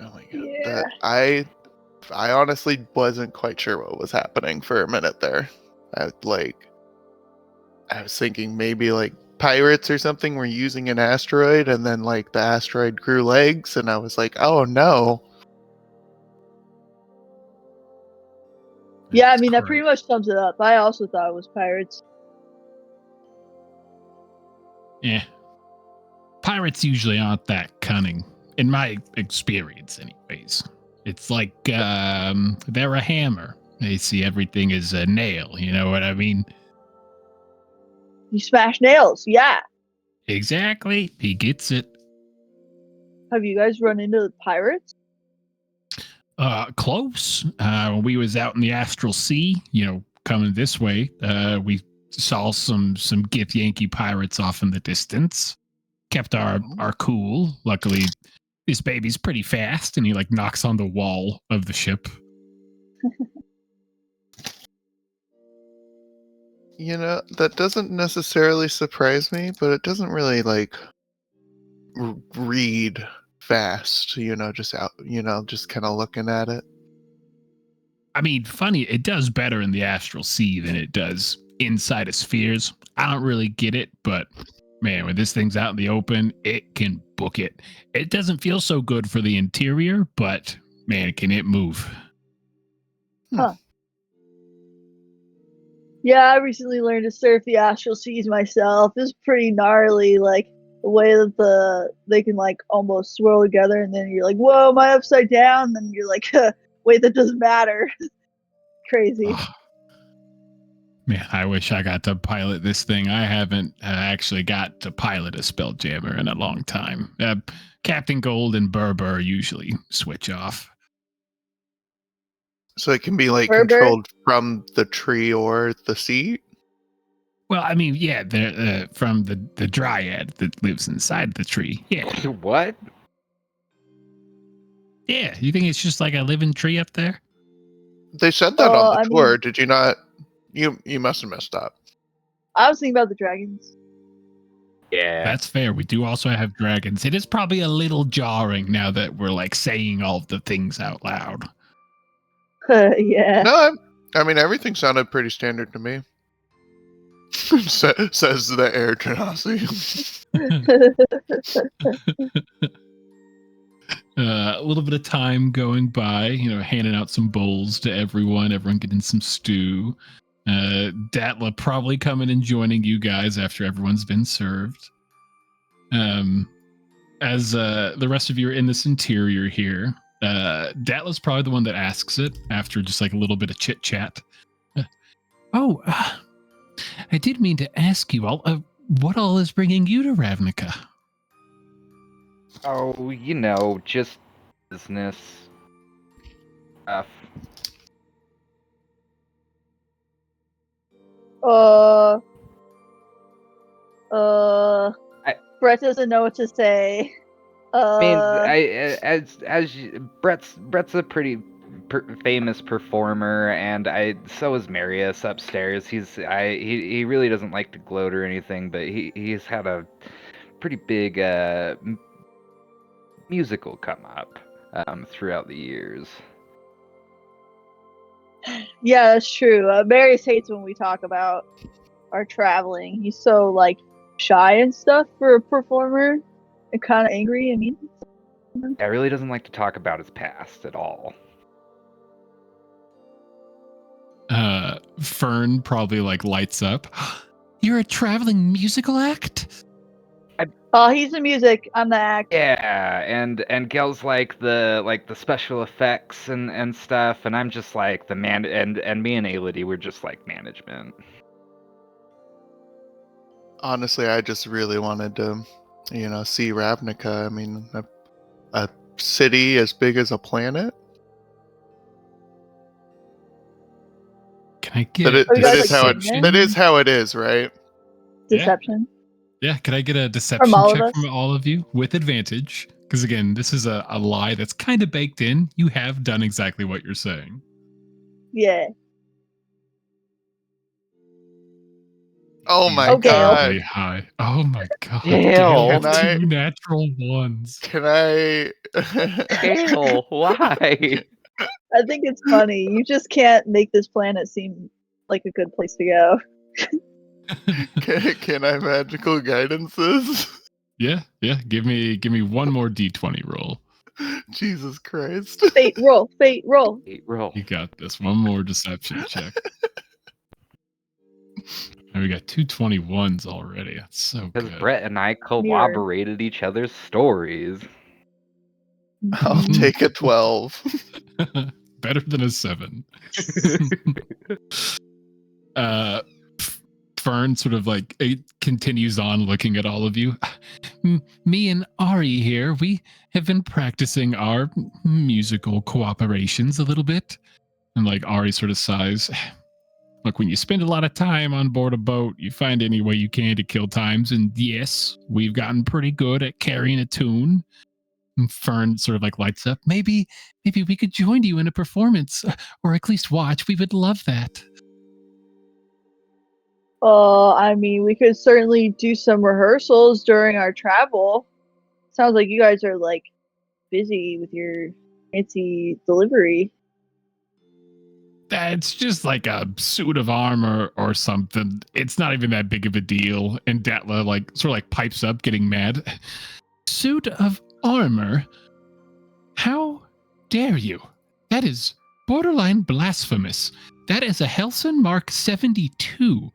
[SPEAKER 3] Oh my god.
[SPEAKER 1] Yeah.
[SPEAKER 3] I honestly wasn't quite sure what was happening for a minute there. I was thinking maybe like pirates or something were using an asteroid, and then like the asteroid grew legs, and I was like, oh no.
[SPEAKER 5] Yeah, I
[SPEAKER 4] That's
[SPEAKER 5] mean that
[SPEAKER 4] correct.
[SPEAKER 5] pretty much sums it up. I also thought it was pirates.
[SPEAKER 4] Yeah. Pirates usually aren't that cunning, in my experience, anyways. It's like they're a hammer. They see everything as a nail. You know what I mean?
[SPEAKER 5] You smash nails. Yeah.
[SPEAKER 4] Exactly. He gets it.
[SPEAKER 5] Have you guys run into the pirates?
[SPEAKER 4] Close. When we was out in the astral sea, coming this way, we saw some Gith Yankee pirates off in the distance. Kept our cool. Luckily, this baby's pretty fast, and he like knocks on the wall of the ship.
[SPEAKER 3] That doesn't necessarily surprise me, but it doesn't really like read fast, just kind of looking at it.
[SPEAKER 4] I mean, funny, it does better in the astral sea than it does inside of spheres. I don't really get it, but man, when this thing's out in the open, it can book it. It doesn't feel so good for the interior, but man, can it move?
[SPEAKER 5] Huh. Yeah, I recently learned to surf the astral seas myself. It's pretty gnarly, like the way that they can like almost swirl together, and then you're like, "Whoa, am I upside down?" And then you're like, "Wait, that doesn't matter." Crazy.
[SPEAKER 4] Oh, man, I wish I got to pilot this thing. I haven't actually got to pilot a Spelljammer in a long time. Captain Gold and Berber usually switch off.
[SPEAKER 3] So it can be like
[SPEAKER 5] Berber?
[SPEAKER 3] controlled from the tree or the sea?
[SPEAKER 4] Well, I mean, yeah, they're from the dryad that lives inside the tree. Yeah.
[SPEAKER 2] What?
[SPEAKER 4] Yeah. You think it's just like a living tree up there?
[SPEAKER 3] They said that on the
[SPEAKER 5] I
[SPEAKER 3] tour.
[SPEAKER 5] mean-
[SPEAKER 3] Did you not? You must have messed up.
[SPEAKER 5] I was thinking about the dragons.
[SPEAKER 2] Yeah.
[SPEAKER 4] That's fair. We do also have dragons. It is probably a little jarring now that we're like saying all of the things out loud.
[SPEAKER 5] Yeah.
[SPEAKER 3] No, I mean everything sounded pretty standard to me. Says the air genasi.
[SPEAKER 4] A little bit of time going by, handing out some bowls to everyone getting some stew. Datla probably coming and joining you guys after everyone's been served. As the rest of you are in this interior here, Datla's probably the one that asks it after just like a little bit of chit chat. I did mean to ask you all, what all is bringing you to Ravnica?
[SPEAKER 2] Oh, just business stuff.
[SPEAKER 5] Brett doesn't know what to say.
[SPEAKER 2] I mean, Brett's a pretty famous performer, and so is Marius upstairs. He really doesn't like to gloat or anything, but he's had a pretty big musical come up throughout the years.
[SPEAKER 5] Yeah, that's true. Marius hates when we talk about our traveling. He's so like shy and stuff for a performer, and kind of angry. I mean,
[SPEAKER 2] Yeah, really doesn't like to talk about his past at all.
[SPEAKER 4] Fern probably like lights up. You're a traveling musical act?
[SPEAKER 5] oh, he's the music. I'm the act.
[SPEAKER 2] Yeah, and Gel's like the special effects and stuff, and I'm just like the man, and me and Aelity, we're just like management.
[SPEAKER 3] Honestly, I just really wanted to, see Ravnica. I mean, a city as big as a planet.
[SPEAKER 4] Can I get
[SPEAKER 3] That is how it is, right?
[SPEAKER 5] Deception.
[SPEAKER 4] Yeah, can I get a deception
[SPEAKER 5] From all of
[SPEAKER 4] check
[SPEAKER 5] us?
[SPEAKER 4] from all of you with advantage? Because again, this is a lie that's kind of baked in. You have done exactly what you're saying.
[SPEAKER 5] Yeah.
[SPEAKER 3] Oh my
[SPEAKER 5] Okay.
[SPEAKER 3] god!
[SPEAKER 4] Really high. Oh my god.
[SPEAKER 2] Gale.
[SPEAKER 4] Gale,
[SPEAKER 3] Can I-
[SPEAKER 4] 2 natural ones.
[SPEAKER 3] Can I?
[SPEAKER 2] Gale, why?
[SPEAKER 5] I think it's funny. You just can't make this planet seem like a good place to go.
[SPEAKER 3] Can I magical guidances?
[SPEAKER 4] Yeah. Give me one more d20 roll.
[SPEAKER 3] Jesus Christ.
[SPEAKER 5] Fate roll.
[SPEAKER 2] Eight roll.
[SPEAKER 4] You got this. One more deception check. And we got 221s already. That's so
[SPEAKER 2] Because
[SPEAKER 4] good.
[SPEAKER 2] Brett and I corroborated each other's stories.
[SPEAKER 3] I'll take a 12.
[SPEAKER 4] Better than a 7. Fern sort of like it continues on looking at all of you. Me and Ari here, we have been practicing our musical cooperations a little bit. And like Ari sort of sighs. Look, when you spend a lot of time on board a boat, you find any way you can to kill times. And yes, we've gotten pretty good at carrying a tune. And Fern sort of like lights up. Maybe we could join you in a performance, or at least watch. We would love that.
[SPEAKER 5] I mean, we could certainly do some rehearsals during our travel. Sounds like you guys are like busy with your fancy delivery.
[SPEAKER 4] It's just like a suit of armor or something. It's not even that big of a deal. And Datla like sort of like pipes up, getting mad. Suit of armor? How dare you? That is borderline blasphemous. That is a Helson Mark 72,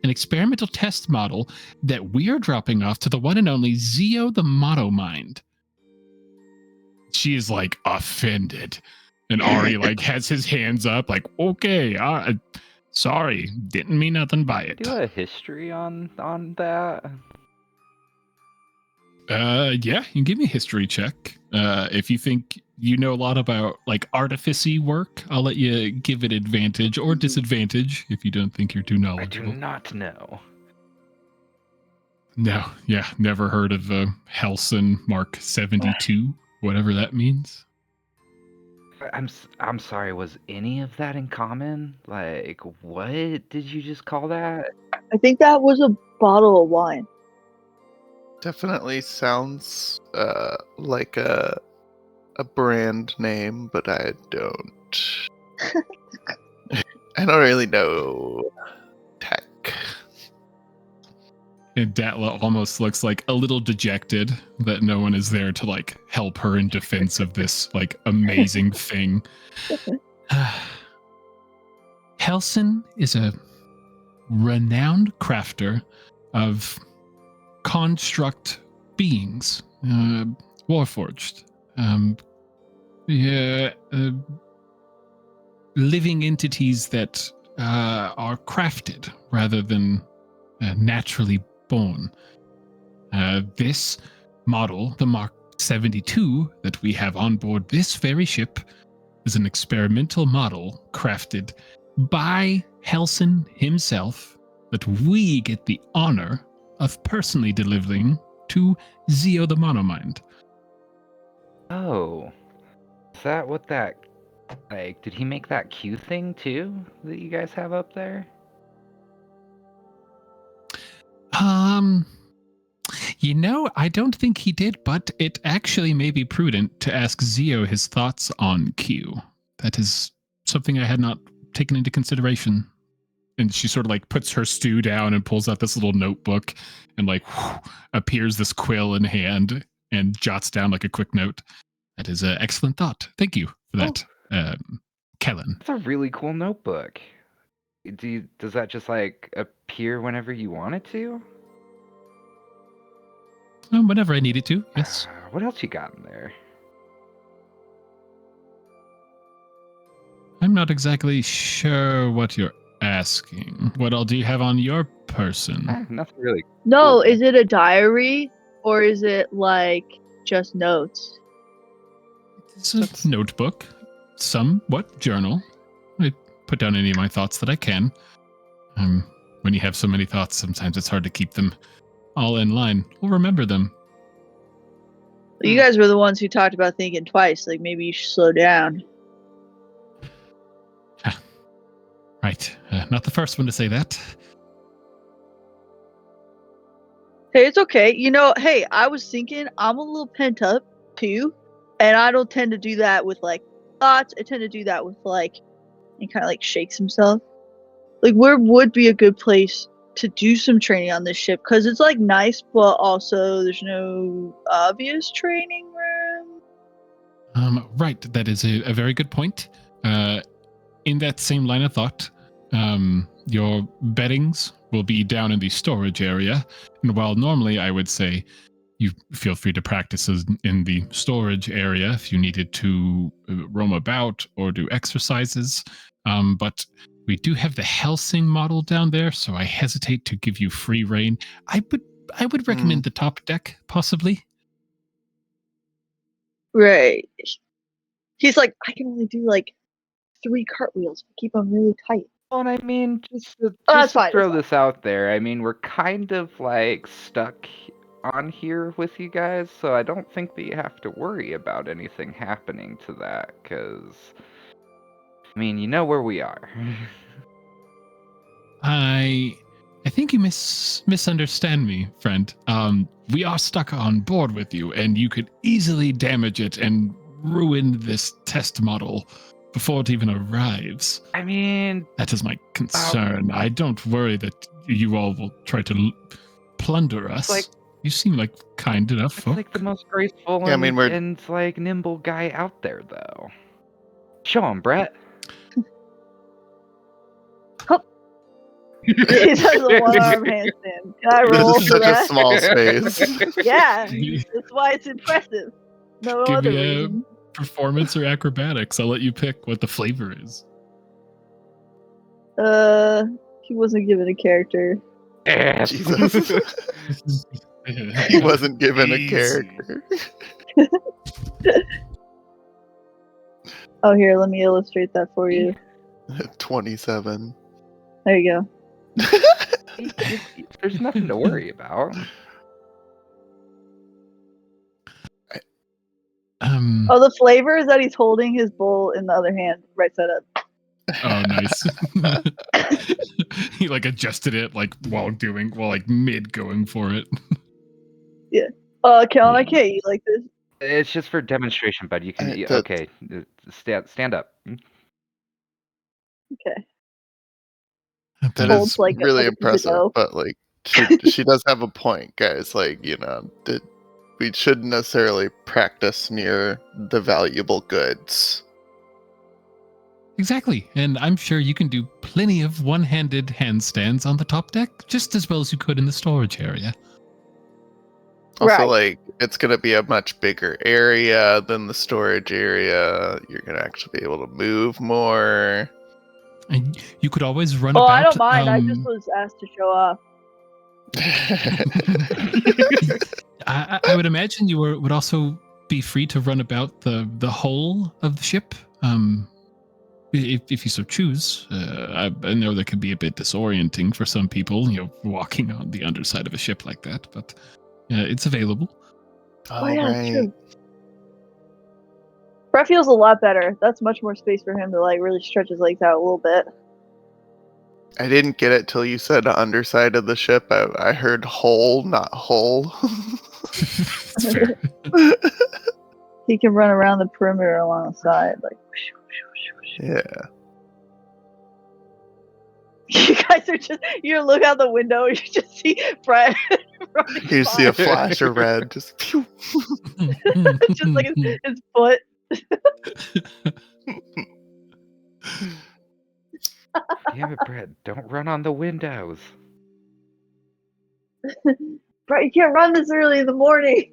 [SPEAKER 4] an experimental test model that we are dropping off to the one and only Zio the Monomind. She is like offended. And Ari like has his hands up like, okay, sorry, didn't mean nothing by it.
[SPEAKER 2] Do a history on that.
[SPEAKER 4] Yeah, you can give me a history check. If you think you know a lot about like artifice-y work, I'll let you give it advantage or disadvantage if you don't think you're too
[SPEAKER 2] I
[SPEAKER 4] knowledgeable.
[SPEAKER 2] do not know.
[SPEAKER 4] No, yeah, never heard of Helson Mark 72, whatever that means.
[SPEAKER 2] I'm sorry. Was any of that in common? Like, what did you just call that?
[SPEAKER 5] I think that was a bottle of wine.
[SPEAKER 3] Definitely sounds like a brand name, but I don't. I don't really know tech.
[SPEAKER 4] And Datla almost looks like a little dejected that no one is there to like help her in defense of this like amazing thing. Helson is a renowned crafter of construct beings, warforged, living entities that are crafted rather than naturally born. This model, the Mark 72 that we have on board this very ship, is an experimental model crafted by Helson himself that we get the honor of personally delivering to Zio the Monomind.
[SPEAKER 2] Oh, is that what that? Like, did he make that Q thing too that you guys have up there?
[SPEAKER 4] I don't think he did, but it actually may be prudent to ask Zio his thoughts on Q. That is something I had not taken into consideration. And she sort of like puts her stew down and pulls out this little notebook and like appears this quill in hand and jots down like a quick note. That is an excellent thought. Thank you for that, Kellen.
[SPEAKER 2] That's a really cool notebook. Does that just like appear whenever you want it to?
[SPEAKER 4] Whenever I needed to, yes.
[SPEAKER 2] What else you got in there?
[SPEAKER 4] I'm not exactly sure what you're asking. What all do you have on your person?
[SPEAKER 2] Nothing really.
[SPEAKER 5] No,
[SPEAKER 2] Cool.
[SPEAKER 5] is it a diary or is it like just notes?
[SPEAKER 4] It's a notebook, somewhat journal. I put down any of my thoughts that I can. When you have so many thoughts, sometimes it's hard to keep them all in line. We'll remember them.
[SPEAKER 5] You guys were the ones who talked about thinking twice. Like, maybe you should slow down.
[SPEAKER 4] Right. Not the first one to say that.
[SPEAKER 5] Hey, it's okay. You know, hey, I was thinking I'm a little pent up too. And I don't tend to do that with like thoughts. I tend to do that with like, and kind of like shakes himself. like where would be a good place to do some training on this ship? Because it's like nice, but also there's no obvious training room.
[SPEAKER 4] Right, that is a very good point. In that same line of thought, your beddings will be down in the storage area. And while normally I would say you feel free to practice in the storage area if you needed to roam about or do exercises, but we do have the Helsing model down there, so I hesitate to give you free reign. I would recommend the top deck, possibly.
[SPEAKER 5] Right. He's like, I can only do like 3 cartwheels, but keep them really tight.
[SPEAKER 2] Well, and I mean, just to
[SPEAKER 5] that's fine,
[SPEAKER 2] throw
[SPEAKER 5] that's
[SPEAKER 2] this out there, I mean, we're kind of like stuck on here with you guys, so I don't think that you have to worry about anything happening to that, because, I mean, you know where we are.
[SPEAKER 4] I think you misunderstand me, friend. We are stuck on board with you, and you could easily damage it and ruin this test model before it even arrives.
[SPEAKER 2] I mean,
[SPEAKER 4] that is my concern. I don't worry that you all will try to plunder us. You seem like kind enough folk.
[SPEAKER 2] Like the most graceful and like nimble guy out there, though. Show him, Brett.
[SPEAKER 5] He does a one-arm handstand. Can I roll
[SPEAKER 3] This is
[SPEAKER 5] for
[SPEAKER 3] such
[SPEAKER 5] that?
[SPEAKER 3] a small space.
[SPEAKER 5] Yeah, that's why it's impressive. No
[SPEAKER 4] Give
[SPEAKER 5] other
[SPEAKER 4] me a
[SPEAKER 5] reason.
[SPEAKER 4] performance or acrobatics. I'll let you pick what the flavor is.
[SPEAKER 5] He wasn't given a character.
[SPEAKER 3] Jesus. He wasn't given a character.
[SPEAKER 5] Oh, here, let me illustrate that for you.
[SPEAKER 3] 27.
[SPEAKER 5] There you go.
[SPEAKER 2] There's nothing to worry about.
[SPEAKER 5] Oh, the flavor is that he's holding his bowl in the other hand, right side up.
[SPEAKER 4] Oh, nice. He like adjusted it like while mid going for it.
[SPEAKER 5] Yeah. Kellen, I can't eat like this.
[SPEAKER 2] It's just for demonstration, bud. You can eat. Okay, stand up.
[SPEAKER 5] Okay.
[SPEAKER 3] That is really impressive, but like she does have a point, guys. Like, you know, we shouldn't necessarily practice near the valuable goods.
[SPEAKER 4] Exactly, and I'm sure you can do plenty of one-handed handstands on the top deck, just as well as you could in the storage area.
[SPEAKER 3] Also, like, it's going to be a much bigger area than the storage area. You're going to actually be able to move more.
[SPEAKER 4] And you could always run about.
[SPEAKER 5] Oh, I don't mind. I just was asked to show off.
[SPEAKER 4] I would imagine you would also be free to run about the whole of the ship, if you so choose. I know that could be a bit disorienting for some people, walking on the underside of a ship like that, but it's available.
[SPEAKER 3] Oh, yeah, true.
[SPEAKER 5] Brett feels a lot better. That's much more space for him to like really stretch his legs out a little bit.
[SPEAKER 3] I didn't get it till you said underside of the ship. I heard whole, not whole.
[SPEAKER 4] That's fair.
[SPEAKER 5] He can run around the perimeter along the side, like.
[SPEAKER 3] Yeah.
[SPEAKER 5] You guys are you look out the window, you just see Brett running.
[SPEAKER 3] You see a flash of red, just pew.
[SPEAKER 5] Just like his foot.
[SPEAKER 2] Damn it, Brett! Don't run on the windows.
[SPEAKER 5] Brett, you can't run this early in the morning.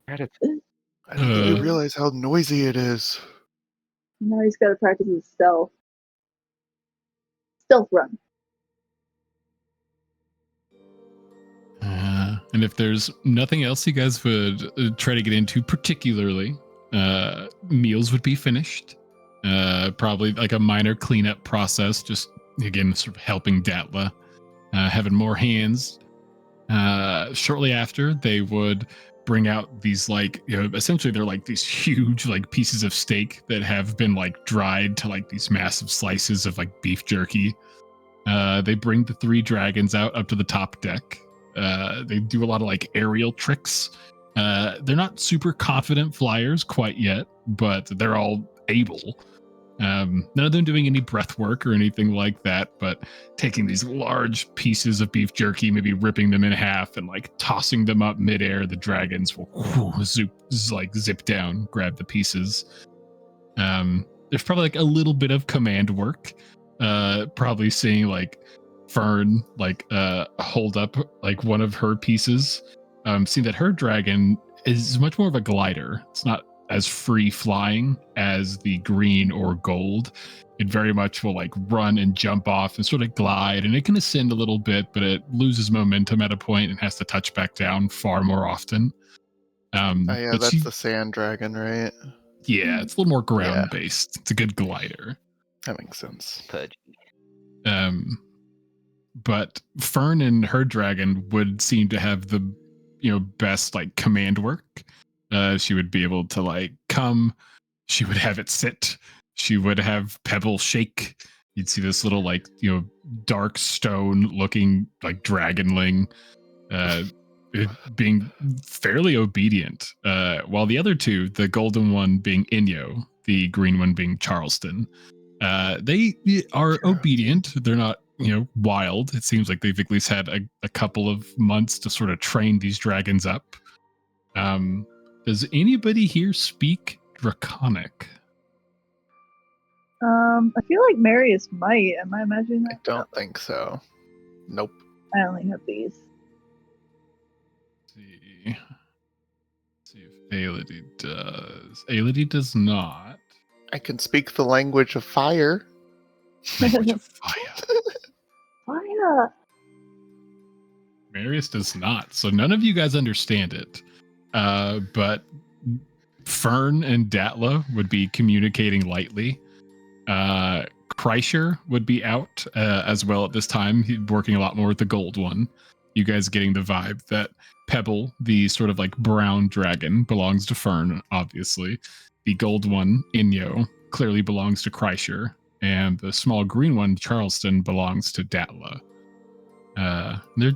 [SPEAKER 2] Brett,
[SPEAKER 3] I don't think you realize how noisy it is.
[SPEAKER 5] Now he's got to practice his stealth. Stealth run.
[SPEAKER 4] And if there's nothing else you guys would try to get into particularly, meals would be finished. Probably like a minor cleanup process, just again sort of helping Datla, having more hands. Shortly after, they would bring out these essentially they're like these huge pieces of steak that have been dried to these massive slices of beef jerky. They bring the 3 dragons out up to the top deck. They do a lot of aerial tricks. They're not super confident flyers quite yet, but they're all able. None of them doing any breath work or anything like that, but taking these large pieces of beef jerky, maybe ripping them in half and like tossing them up midair. The dragons will zip down, grab the pieces. There's probably like a little bit of command work. Probably seeing like Fern hold up like one of her pieces. Seeing that her dragon is much more of a glider. It's not as free flying as the green or gold. It very much will like run and jump off and sort of glide, and it can ascend a little bit, but it loses momentum at a point and has to touch back down far more often.
[SPEAKER 3] Yeah,
[SPEAKER 4] but
[SPEAKER 3] that's the sand dragon, right?
[SPEAKER 4] Yeah, it's a little more ground based. It's a good glider.
[SPEAKER 3] That makes sense.
[SPEAKER 2] Pudgy.
[SPEAKER 4] But Fern and her dragon would seem to have the best like command work. She would be able to like come. She would have it sit. She would have Pebble shake. You'd see this little like dark stone looking like dragonling being fairly obedient, while the other two, the golden one being Inyo, the green one being Charleston, they are obedient. They're not wild. It seems like they've at least had a couple of months to sort of train these dragons up. Does anybody here speak Draconic?
[SPEAKER 5] I feel like Marius might. Am I imagining that?
[SPEAKER 3] I don't think so. Nope.
[SPEAKER 5] I only have these.
[SPEAKER 4] Let's see if Aelity does. Aelity does not.
[SPEAKER 3] I can speak the language of fire.
[SPEAKER 4] Language of fire.
[SPEAKER 5] Fire.
[SPEAKER 4] Marius does not. So none of you guys understand it. But Fern and Datla would be communicating lightly. Kreischer would be out as well at this time. He's working a lot more with the gold one. You guys getting the vibe that Pebble, the sort of like brown dragon, belongs to Fern, obviously. The gold one, Inyo, clearly belongs to Kreischer. And the small green one, Charleston, belongs to Datla. They're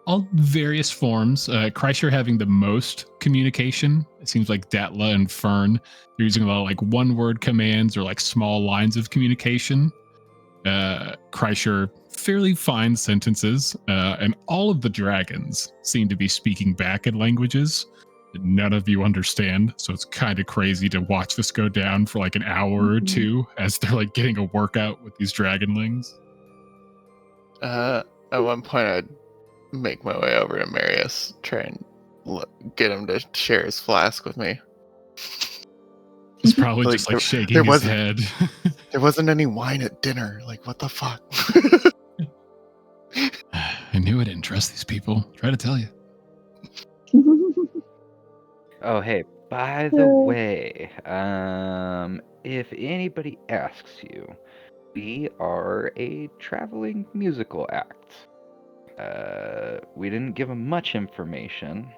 [SPEAKER 4] all various forms. Kreischer having the most communication. It seems like Datla and Fern, they're using a lot of like one-word commands or like small lines of communication. Kreischer, fairly fine sentences. And all of the dragons seem to be speaking back in languages that none of you understand. So it's kind of crazy to watch this go down for like an hour or two as they're like getting a workout with these dragonlings.
[SPEAKER 3] At one point, I'd make my way over to Marius, try and get him to share his flask with me.
[SPEAKER 4] He's probably
[SPEAKER 3] Like,
[SPEAKER 4] just like shaking
[SPEAKER 3] there
[SPEAKER 4] his
[SPEAKER 3] wasn't-
[SPEAKER 4] head.
[SPEAKER 3] There wasn't any wine at dinner. Like, what the fuck?
[SPEAKER 4] I knew I didn't trust these people. Try to tell you.
[SPEAKER 2] Oh, hey, by the way, if anybody asks you, we are a traveling musical act. We didn't give them much information.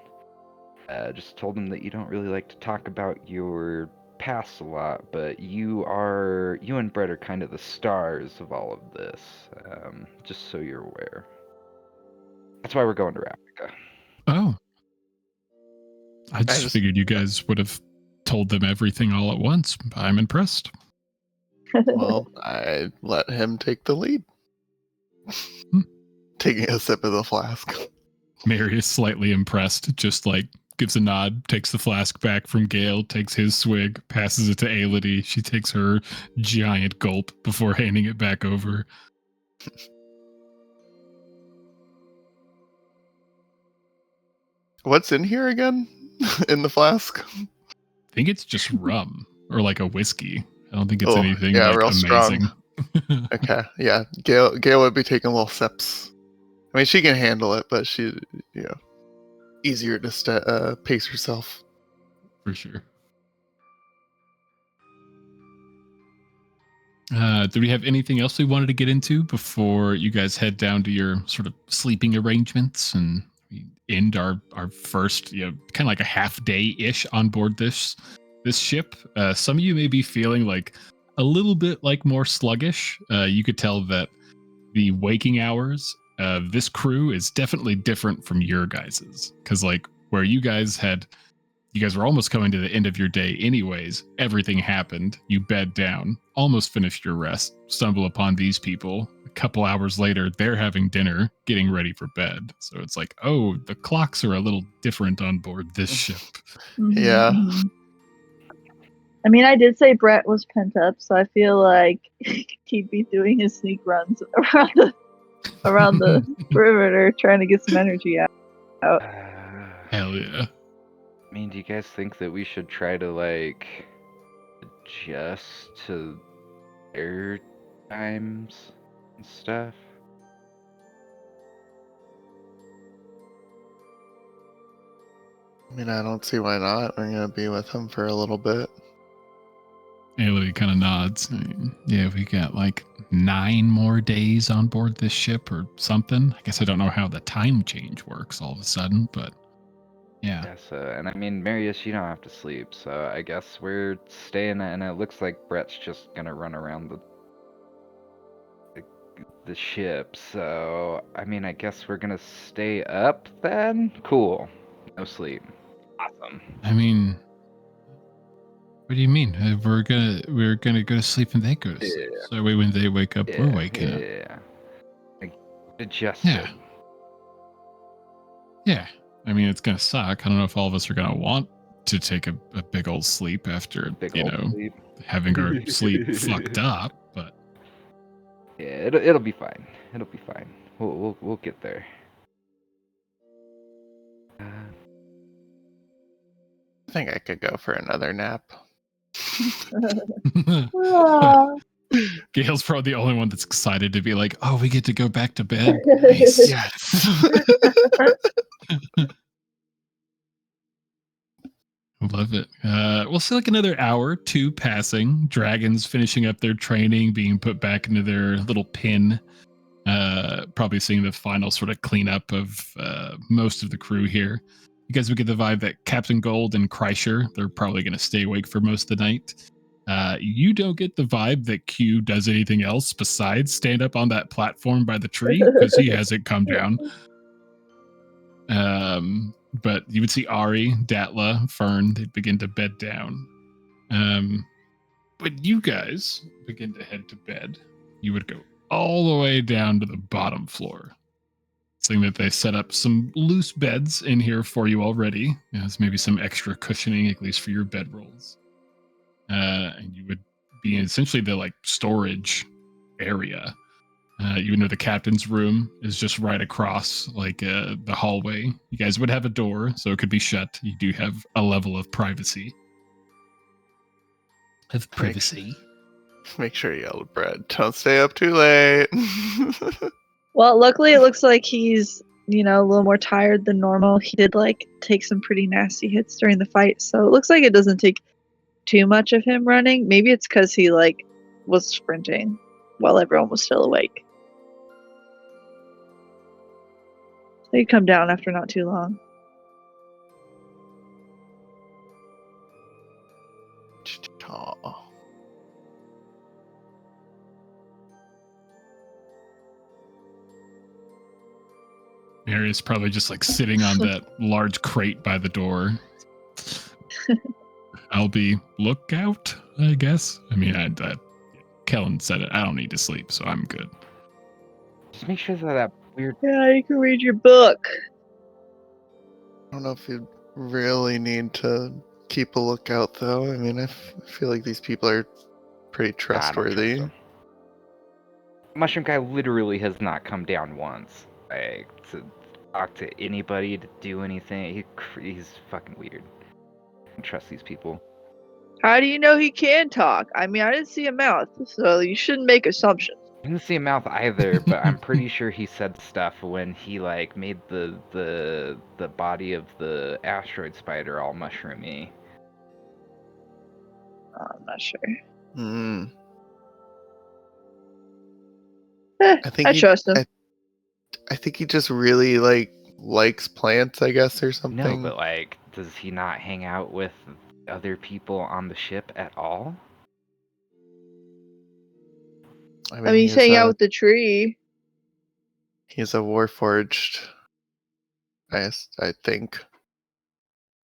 [SPEAKER 2] Just told them that you don't really like to talk about your past a lot, but you and Brett are kind of the stars of all of this. Just so you're aware. That's why we're going to Ravnica.
[SPEAKER 4] Oh. I just figured you guys would have told them everything all at once. I'm impressed.
[SPEAKER 3] Well, I let him take the lead. Taking a sip of the flask.
[SPEAKER 4] Mary is slightly impressed, just like gives a nod, takes the flask back from Gale, takes his swig, passes it to Aelity. She takes her giant gulp before handing it back over.
[SPEAKER 3] What's in here again? In the flask?
[SPEAKER 4] I think it's just rum or like a whiskey. I don't think it's
[SPEAKER 3] Oh,
[SPEAKER 4] anything
[SPEAKER 3] yeah,
[SPEAKER 4] like
[SPEAKER 3] real
[SPEAKER 4] amazing.
[SPEAKER 3] strong. Okay, yeah. Gale would be taking little sips. I mean, she can handle it, but she, easier to pace herself.
[SPEAKER 4] For sure. Do we have anything else we wanted to get into before you guys head down to your sort of sleeping arrangements and we end our first, kind of like a half day ish on board this ship? Some of you may be feeling like a little bit like more sluggish. You could tell that the waking hours of this crew is definitely different from your guys's, because like where you guys had you guys were almost coming to the end of your day anyways. Everything happened. You bed down, almost finished your rest, stumble upon these people. A couple hours later, they're having dinner, getting ready for bed. So it's like, oh, the clocks are a little different on board this ship.
[SPEAKER 3] Yeah.
[SPEAKER 5] Mhm. I mean, I did say Brett was pent up, so I feel like he'd be doing his sneak runs around the perimeter, trying to get some energy out.
[SPEAKER 4] Hell yeah.
[SPEAKER 2] I mean, do you guys think that we should try to like adjust to their times and stuff?
[SPEAKER 3] I mean, I don't see why not. We're gonna be with him for a little bit.
[SPEAKER 4] Haley kind of nods. I mean, yeah, we got like 9 more days on board this ship or something. I guess I don't know how the time change works all of a sudden, but yeah.
[SPEAKER 2] Yes, and I mean, Marius, you don't have to sleep, so I guess we're staying, and it looks like Brett's just gonna run around the ship. So I mean, I guess we're gonna stay up then. Cool, no sleep. Awesome.
[SPEAKER 4] I mean, what do you mean? We're gonna go to sleep and they go to sleep. So that way when they wake up, we're waking up.
[SPEAKER 2] Yeah. Adjusted.
[SPEAKER 4] Yeah. Yeah. I mean, it's gonna suck. I don't know if all of us are gonna want to take a big old sleep after
[SPEAKER 2] Big
[SPEAKER 4] you
[SPEAKER 2] old
[SPEAKER 4] know
[SPEAKER 2] sleep.
[SPEAKER 4] having our sleep fucked up. But
[SPEAKER 2] Yeah, it'll be fine. It'll be fine. We'll get there.
[SPEAKER 3] I think I could go for another nap.
[SPEAKER 5] Aw.
[SPEAKER 4] Gail's probably the only one that's excited to be like, oh, we get to go back to bed. Nice.
[SPEAKER 3] Yes.
[SPEAKER 4] Love it. We'll see like another hour, 2 passing. Dragons finishing up their training, being put back into their little pin. Probably seeing the final sort of cleanup of most of the crew here. You guys would get the vibe that Captain Gold and Kreischer, they're probably going to stay awake for most of the night. You don't get the vibe that Q does anything else besides stand up on that platform by the tree because he hasn't come down. But you would see Ari, Datla, Fern, they'd begin to bed down. When you guys begin to head to bed, you would go all the way down to the bottom floor. Seeing that they set up some loose beds in here for you already. There's maybe some extra cushioning, at least for your bedrolls. And you would be in essentially the like storage area. You know the captain's room is just right across like the hallway. You guys would have a door, so it could be shut. You do have a level of privacy. Of privacy.
[SPEAKER 3] Make sure you yell at Brett. Don't stay up too late.
[SPEAKER 5] Well, luckily it looks like he's, a little more tired than normal. He did like take some pretty nasty hits during the fight, so it looks like it doesn't take too much of him running. Maybe it's because he like was sprinting while everyone was still awake. So he'd come down after not too long.
[SPEAKER 3] Aw.
[SPEAKER 4] Marius probably just like sitting on that large crate by the door. I'll be lookout, I guess. I mean, Kellen said it. I don't need to sleep, so I'm good.
[SPEAKER 2] Just make sure that weird.
[SPEAKER 5] Yeah, you can read your book.
[SPEAKER 3] I don't know if you really need to keep a lookout, though. I mean, I feel like these people are pretty
[SPEAKER 2] I don't
[SPEAKER 3] trustworthy.
[SPEAKER 2] trust him. Mushroom guy literally has not come down once. Like to talk to anybody, to do anything. He's fucking weird. I don't trust these people.
[SPEAKER 5] How do you know he can talk? I mean, I didn't see a mouth, so you shouldn't make assumptions.
[SPEAKER 2] I didn't see a mouth either, but I'm pretty sure he said stuff when he like made the body of the asteroid spider all mushroomy.
[SPEAKER 5] I'm not sure.
[SPEAKER 3] Hmm.
[SPEAKER 5] I trust him.
[SPEAKER 3] I think he just really likes plants, I guess, or something.
[SPEAKER 2] No, but like, does he not hang out with other people on the ship at all?
[SPEAKER 3] I
[SPEAKER 5] I mean, he's
[SPEAKER 3] he's
[SPEAKER 5] hanging out with the tree.
[SPEAKER 3] He's a warforged. I think.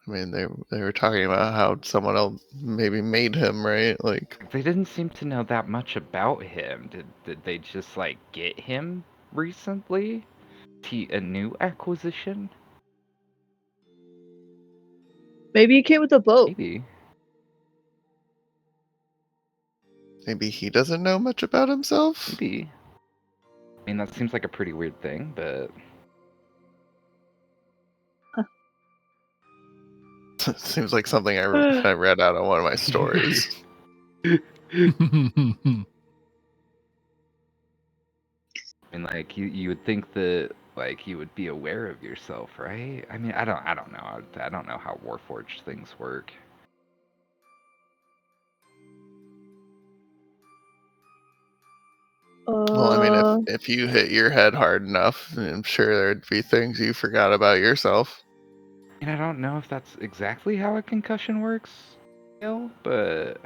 [SPEAKER 3] I mean, they were talking about how someone else maybe made him, right? Like,
[SPEAKER 2] They didn't seem to know that much about him. Did they just like get him recently? A new acquisition?
[SPEAKER 5] Maybe he came with a boat.
[SPEAKER 2] Maybe.
[SPEAKER 3] maybe he doesn't know much about himself.
[SPEAKER 2] Maybe. I mean, that seems like a pretty weird thing, but
[SPEAKER 3] Seems like something I read out on one of my stories.
[SPEAKER 2] I mean, like you would think that like you would be aware of yourself, right? I mean, I don't know. I don't know how Warforged things work.
[SPEAKER 3] Well, I mean, if you hit your head hard enough, I'm sure there'd be things you forgot about yourself.
[SPEAKER 2] And I don't know if that's exactly how a concussion works, but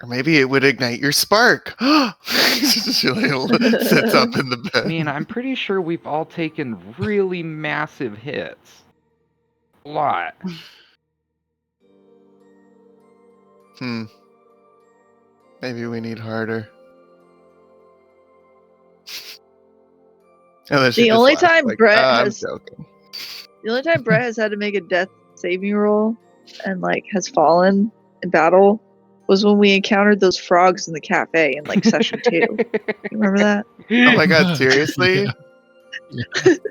[SPEAKER 3] Or maybe it would ignite your spark. She like sits up in the bed.
[SPEAKER 2] I mean, I'm pretty sure we've all taken really massive hits. A lot.
[SPEAKER 3] Maybe we need harder. And then she
[SPEAKER 5] The
[SPEAKER 3] just
[SPEAKER 5] only
[SPEAKER 3] laughs,
[SPEAKER 5] time
[SPEAKER 3] like,
[SPEAKER 5] Brett
[SPEAKER 3] I'm
[SPEAKER 5] has
[SPEAKER 3] joking.
[SPEAKER 5] the only time Brett has had to make a death saving roll and like has fallen in battle was when we encountered those frogs in the cafe in like session 2. You remember that?
[SPEAKER 3] Oh my god, seriously?
[SPEAKER 4] Yeah.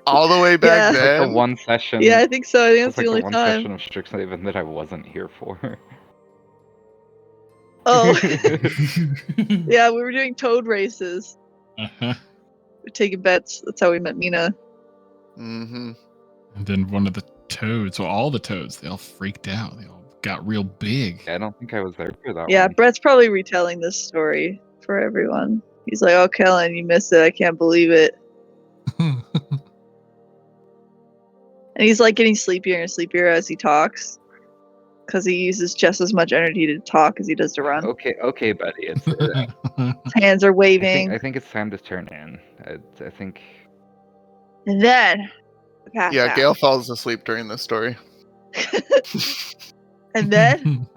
[SPEAKER 3] All the way back
[SPEAKER 5] Yeah.
[SPEAKER 2] Like the
[SPEAKER 3] then?
[SPEAKER 2] one session.
[SPEAKER 5] Yeah, I think so. I think
[SPEAKER 2] That's
[SPEAKER 5] that's the
[SPEAKER 2] like the
[SPEAKER 5] only
[SPEAKER 2] one
[SPEAKER 5] time.
[SPEAKER 2] session of Strixhaven that I wasn't here for.
[SPEAKER 5] Oh, yeah, we were doing toad races.
[SPEAKER 4] Uh-huh.
[SPEAKER 5] We're taking bets. That's how we met Mina.
[SPEAKER 3] Mm-hmm.
[SPEAKER 4] And then one of the toads, well, all the toads, they all freaked out. They all got real big.
[SPEAKER 2] I don't think I was there for that
[SPEAKER 5] Yeah,
[SPEAKER 2] one.
[SPEAKER 5] Brett's probably retelling this story for everyone. He's like, "Oh, Kellen, you missed it. I can't believe it." And he's like getting sleepier and sleepier as he talks, because he uses just as much energy to talk as he does to run.
[SPEAKER 2] Okay, buddy. It's.
[SPEAKER 5] His hands are
[SPEAKER 2] I
[SPEAKER 5] waving.
[SPEAKER 2] think it's time to turn in. I think.
[SPEAKER 5] And then, I pass
[SPEAKER 3] Yeah,
[SPEAKER 5] out.
[SPEAKER 3] Gail falls asleep during this story.
[SPEAKER 5] And then,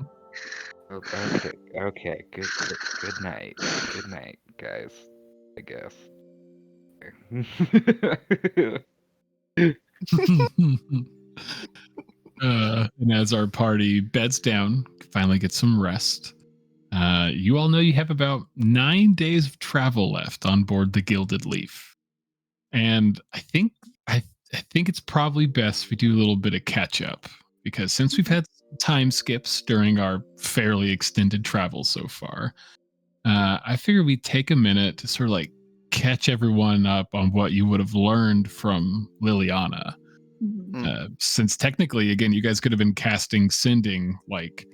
[SPEAKER 2] Okay. Good night. Good night, guys. I guess.
[SPEAKER 4] And as our party beds down, finally get some rest, you all know you have about 9 days of travel left on board the Gilded Leaf. And I think it's probably best if we do a little bit of catch up, because since we've had time skips during our fairly extended travel so far, I figure we take a minute to sort of like catch everyone up on what you would have learned from Liliana. Since technically, again, you guys could have been casting Sending like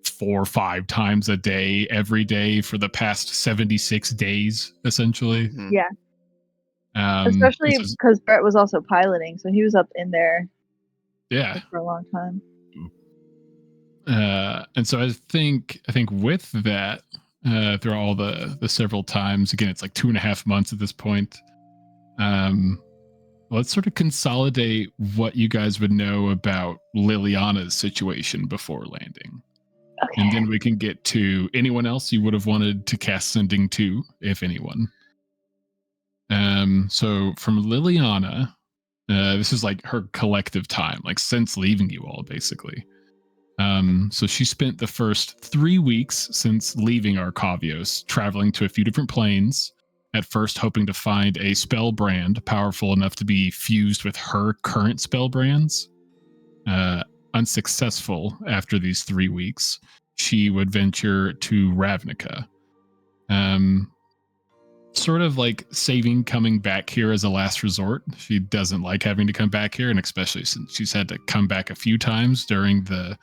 [SPEAKER 4] 4 or 5 times a day, every day for the past 76 days, essentially.
[SPEAKER 3] Mhm.
[SPEAKER 5] yeah, especially
[SPEAKER 4] this is-
[SPEAKER 5] because Brett was also piloting, so he was up in there
[SPEAKER 4] yeah.
[SPEAKER 5] for a long time.
[SPEAKER 4] And so I think with that, through all the several times, again, it's like 2.5 months at this point. Let's sort of consolidate what you guys would know about Liliana's situation before landing.
[SPEAKER 5] Okay.
[SPEAKER 4] And then we can get to anyone else you would have wanted to cast Sending to, if anyone. So from Liliana, this is like her collective time, like since leaving you all, basically. So she spent the first 3 weeks since leaving Arcavios, traveling to a few different planes, at first hoping to find a spell brand powerful enough to be fused with her current spell brands. Unsuccessful after these 3 weeks, she would venture to Ravnica. Sort of like saving coming back here as a last resort. She doesn't like having to come back here, and especially since she's had to come back a few times during the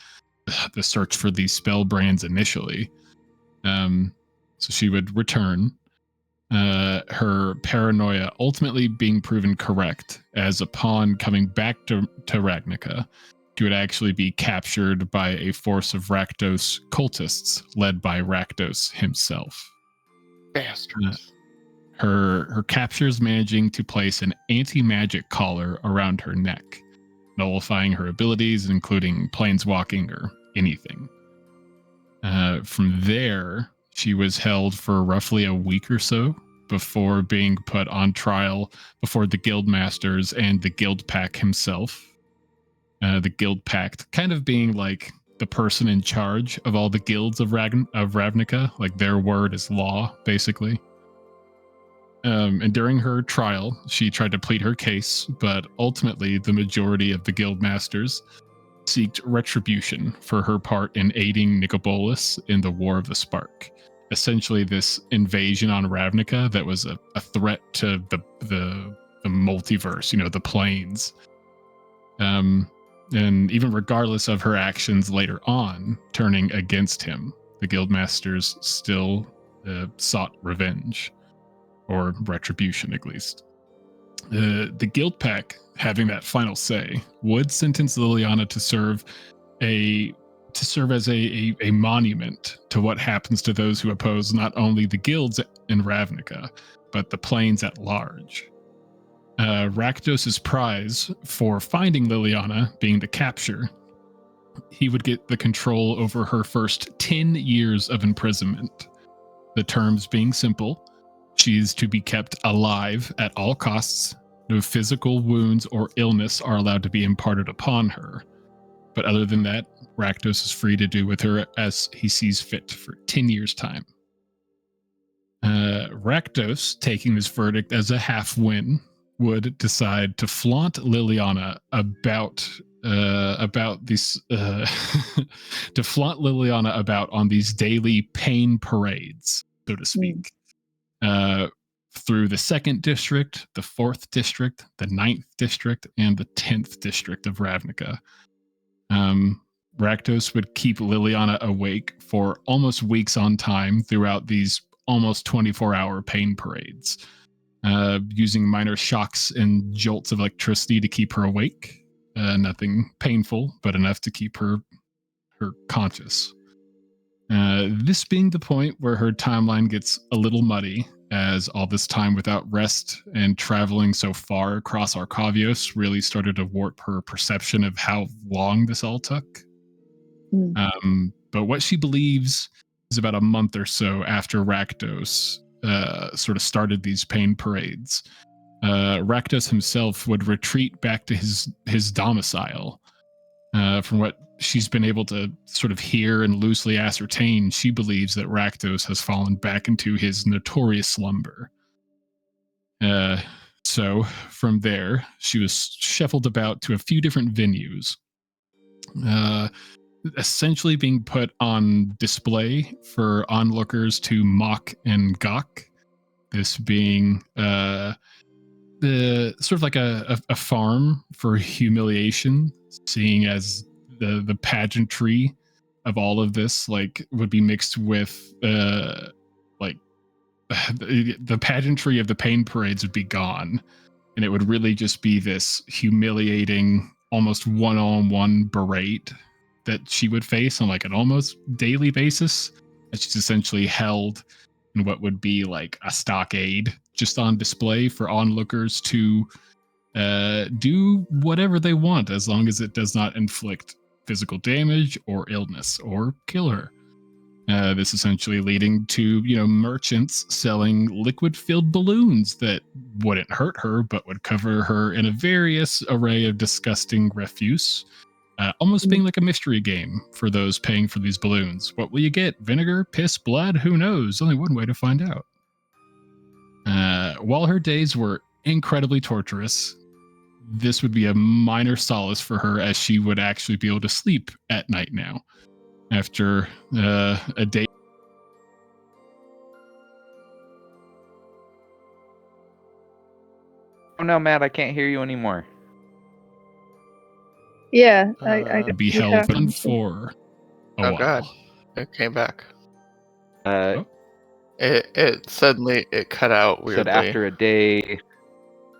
[SPEAKER 4] search for these spell brands initially. So she would return. Her paranoia ultimately being proven correct, as upon coming back to Ravnica, she would actually be captured by a force of Rakdos cultists led by Rakdos himself.
[SPEAKER 3] Bastards.
[SPEAKER 4] Her captures managing to place an anti-magic collar around her neck. nullifying her abilities, including planeswalking or anything. From there, she was held for roughly a week or so before being put on trial before the guild masters and the guild pack himself. The guild pact kind of being like the person in charge of all the guilds of Ravnica, like their word is law, basically. And during her trial, she tried to plead her case, but ultimately the majority of the guild masters sought retribution for her part in aiding Nicobolus in the War of the Spark. Essentially, this invasion on Ravnica that was a threat to the multiverse, the planes. And even regardless of her actions later on, turning against him, the guildmasters still sought revenge, or retribution at least. The guild pack, having that final say, would sentence Liliana to serve as a monument to what happens to those who oppose not only the guilds in Ravnica, but the planes at large. Rakdos's prize for finding Liliana being the capture, he would get the control over her first 10 years of imprisonment. The terms being simple: she's to be kept alive at all costs. No physical wounds or illness are allowed to be imparted upon her. But other than that, Rakdos is free to do with her as he sees fit for 10 years' time. Rakdos, taking this verdict as a half win, would decide to flaunt Liliana about these to flaunt Liliana about on these daily pain parades, so to speak, through the 2nd district, the 4th district, the 9th district, and the 10th district of Ravnica. Rakdos would keep Liliana awake for almost weeks on time throughout these almost 24-hour pain parades, using minor shocks and jolts of electricity to keep her awake. Nothing painful, but enough to keep her conscious. This being the point where her timeline gets a little muddy, as all this time without rest and traveling so far across Arcavios really started to warp her perception of how long this all took. But what she believes is about a month or so after Rakdos sort of started these pain parades, Rakdos himself would retreat back to his domicile. From what she's been able to sort of hear and loosely ascertain, she believes that Rakdos has fallen back into his notorious slumber. So from there, she was shuffled about to a few different venues, essentially being put on display for onlookers to mock and gawk. This being the sort of like a farm for humiliation, seeing as the pageantry of all of this would be mixed with the pageantry of the pain parades would be gone, and it would really just be this humiliating, almost one-on-one berate that she would face on an almost daily basis, as she's essentially held in what would be like a stockade, just on display for onlookers to do whatever they want, as long as it does not inflict physical damage or illness or kill her. This essentially leading to, merchants selling liquid-filled balloons that wouldn't hurt her, but would cover her in a various array of disgusting refuse, almost being like a mystery game for those paying for these balloons. What will you get? Vinegar? Piss? Blood? Who knows? Only one way to find out. While her days were incredibly torturous, this would be a minor solace for her, as she would actually be able to sleep at night now after a day.
[SPEAKER 2] Oh no, Matt, I can't hear you anymore.
[SPEAKER 5] Yeah, I
[SPEAKER 4] Be held on for a while.
[SPEAKER 3] God, it came back.
[SPEAKER 2] Oh.
[SPEAKER 3] It suddenly cut out weirdly.
[SPEAKER 2] Said after a day.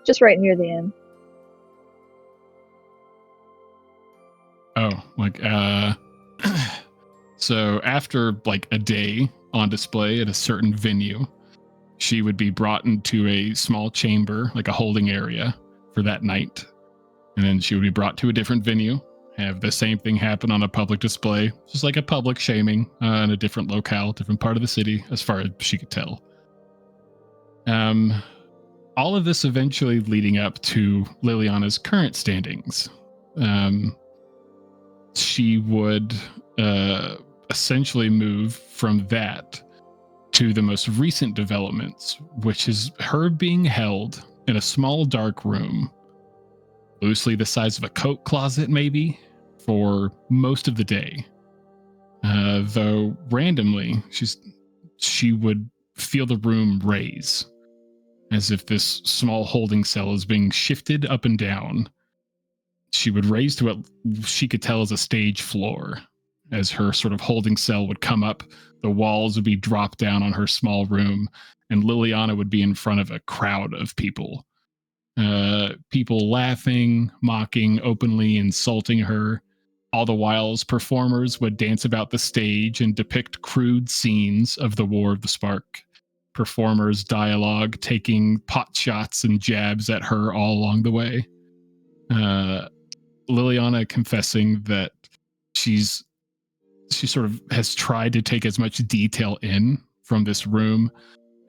[SPEAKER 5] just right near the end.
[SPEAKER 4] Oh, so after a day on display at a certain venue, she would be brought into a small chamber, like a holding area for that night. And then she would be brought to a different venue, have the same thing happen on a public display, just like a public shaming in a different locale, different part of the city, as far as she could tell. All of this eventually leading up to Liliana's current standings. She would essentially move from that to the most recent developments, which is her being held in a small dark room, loosely the size of a coat closet maybe, for most of the day. Though randomly, she would feel the room raise, as if this small holding cell is being shifted up and down. She would raise to what she could tell as a stage floor. As her sort of holding cell would come up, the walls would be dropped down on her small room, and Liliana would be in front of a crowd of people. People laughing, mocking, openly insulting her. All the while, as performers would dance about the stage and depict crude scenes of the War of the Spark. Performers' dialogue taking pot shots and jabs at her all along the way. Liliana confessing that she sort of has tried to take as much detail in from this room,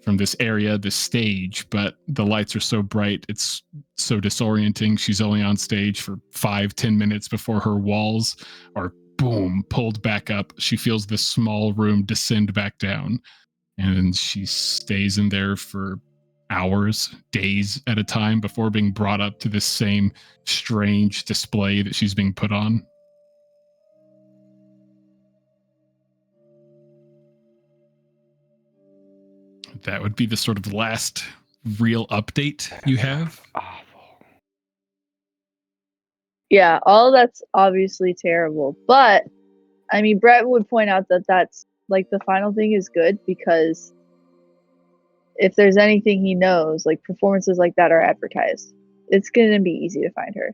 [SPEAKER 4] from this area, this stage, but the lights are so bright, it's so disorienting. She's only on stage for 5-10 minutes before her walls are boom, pulled back up. She feels this small room descend back down, and she stays in there for hours, days at a time before being brought up to this same strange display that she's being put on. That would be the sort of last real update you have.
[SPEAKER 2] Awful.
[SPEAKER 5] Yeah, all that's obviously terrible. But, I mean, Brett would point out that that's, like, the final thing is good because if there's anything he knows, like, performances like that are advertised. It's going to be easy to find her.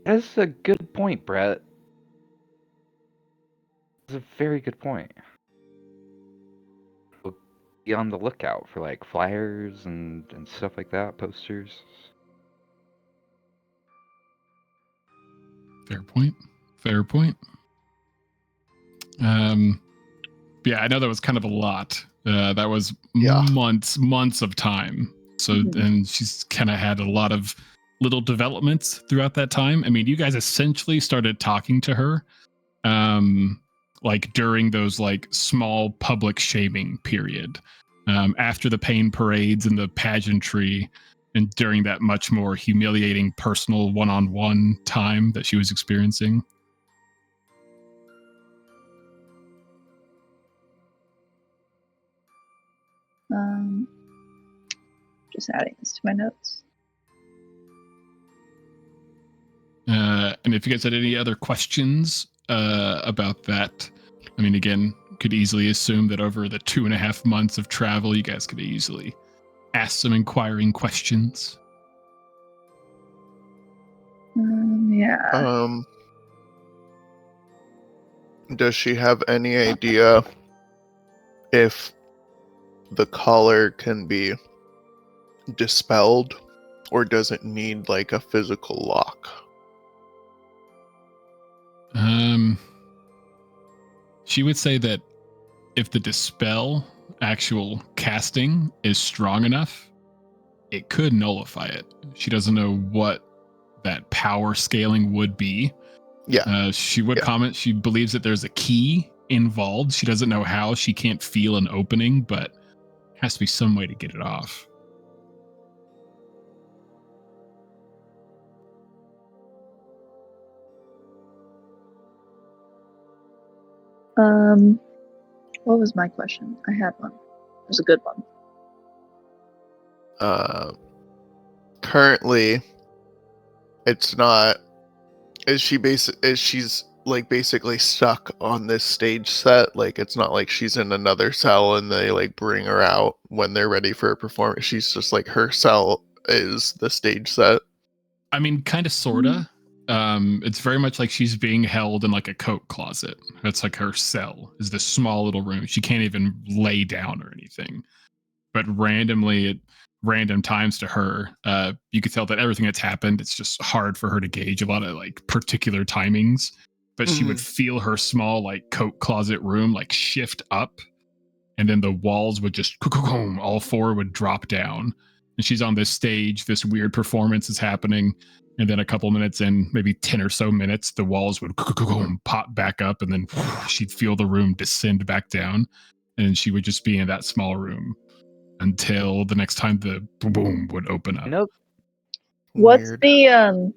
[SPEAKER 2] That's a good point, Brett. That's a very good point. We'll be on the lookout for like flyers and stuff like that, posters.
[SPEAKER 4] Fair point. Yeah, I know that was kind of a lot. That was months of time. So, and she's kind of had a lot of little developments throughout that time. I mean, you guys essentially started talking to her, like during those like small public shaming period, after the pain parades and the pageantry, and during that much more humiliating personal one-on-one time that she was experiencing.
[SPEAKER 5] Just adding this to my notes.
[SPEAKER 4] And if you guys had any other questions about that, I mean, again, could easily assume that over the 2.5 months of travel, you guys could easily ask some inquiring questions.
[SPEAKER 5] Yeah.
[SPEAKER 3] Does she have any idea if the collar can be dispelled, or does it need like a physical lock?
[SPEAKER 4] She would say that if the dispel actual casting is strong enough, it could nullify it. She doesn't know what that power scaling would be.
[SPEAKER 3] Yeah.
[SPEAKER 4] She would comment she believes that there's a key involved. She doesn't know how. She can't feel an opening, but has to be some way to get it off.
[SPEAKER 5] What was my question? I had one. It was a good one.
[SPEAKER 3] Currently, it's not. She's like basically stuck on this stage set. Like, it's not like she's in another cell and they like bring her out when they're ready for a performance. She's just like, her cell is the stage set.
[SPEAKER 4] I mean, kind of, sorta. It's very much like she's being held in like a coat closet. That's like her cell, is this small little room. She can't even lay down or anything. But randomly, it random times to her. You could tell that everything that's happened, it's just hard for her to gauge a lot of like particular timings. But she would feel her small like coat closet room like shift up, and then the walls would just all four would drop down. And she's on this stage, this weird performance is happening, and then a couple minutes in, maybe 10 or so minutes, the walls would pop back up, and then she'd feel the room descend back down, and she would just be in that small room until the next time the boom would open up.
[SPEAKER 2] Nope.
[SPEAKER 5] What's
[SPEAKER 3] Weird.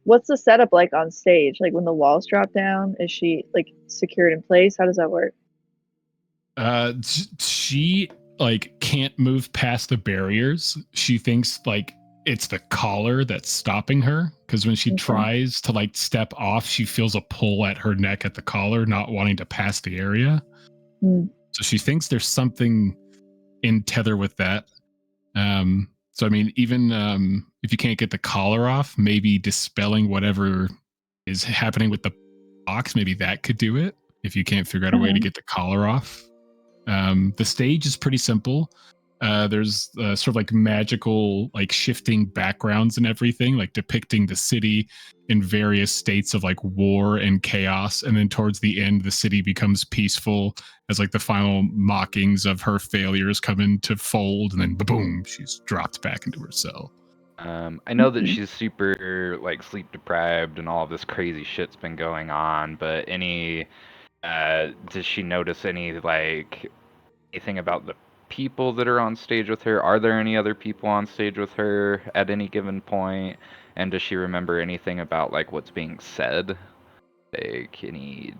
[SPEAKER 5] what's the setup like on stage? Like when the walls drop down, is she like secured in place? How does that work?
[SPEAKER 4] She like can't move past the barriers. She thinks like it's the collar that's stopping her, because when she tries to like step off, she feels a pull at her neck at the collar, not wanting to pass the area. So she thinks there's something in tether with that. So I mean, even if you can't get the collar off, maybe dispelling whatever is happening with the box, maybe that could do it. If you can't figure out a way to get the collar off. The stage is pretty simple. There's sort of like magical, like shifting backgrounds and everything, like depicting the city in various states of like war and chaos. And then towards the end, the city becomes peaceful as like the final mockings of her failures come into fold. And then boom, she's dropped back into her cell.
[SPEAKER 2] I know that she's super like sleep deprived and all of this crazy shit's been going on, but does she notice anything about the people that are on stage with her? Are there any other people on stage with her at any given point? And does she remember anything about like what's being said? Like any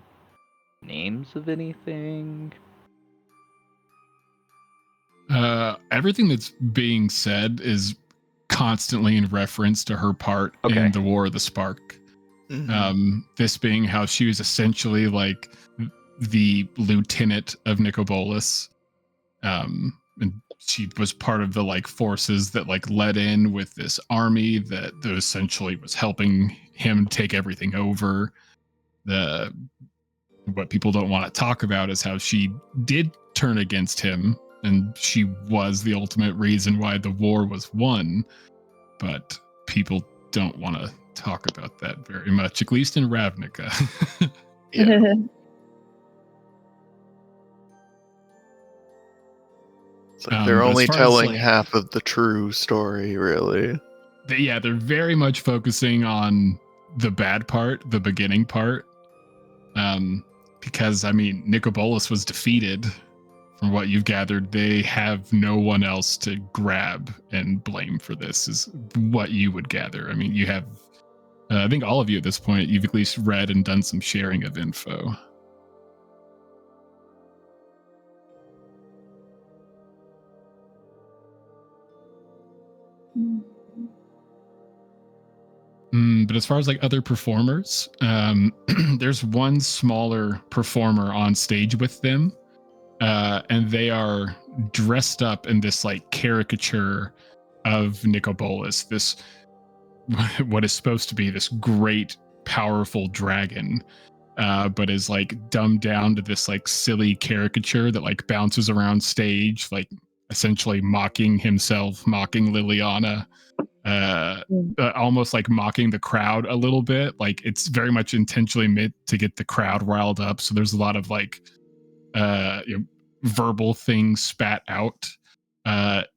[SPEAKER 2] names of anything?
[SPEAKER 4] Everything that's being said is constantly in reference to her part in the War of the Spark. This being how she was essentially like the lieutenant of Nicobolus. And she was part of the like forces that like led in with this army that essentially was helping him take everything over. What people don't want to talk about is how she did turn against him, and she was the ultimate reason why the war was won. But people don't want to talk about that very much, at least in Ravnica.
[SPEAKER 3] Yeah. It's like they're only telling half of the true story, really.
[SPEAKER 4] They're very much focusing on the bad part, the beginning part. Because, I mean, Nicobolus was defeated. From what you've gathered, they have no one else to grab and blame for this, is what you would gather. I mean, you have, I think all of you at this point, you've at least read and done some sharing of info. But as far as like other performers, there's one smaller performer on stage with them, and they are dressed up in this like caricature of Nicobolus, this what is supposed to be this great, powerful dragon, but is like dumbed down to this like silly caricature that like bounces around stage, like essentially mocking himself, mocking Liliana. Almost like mocking the crowd a little bit. Like it's very much intentionally meant to get the crowd riled up. So there's a lot of like verbal things spat out.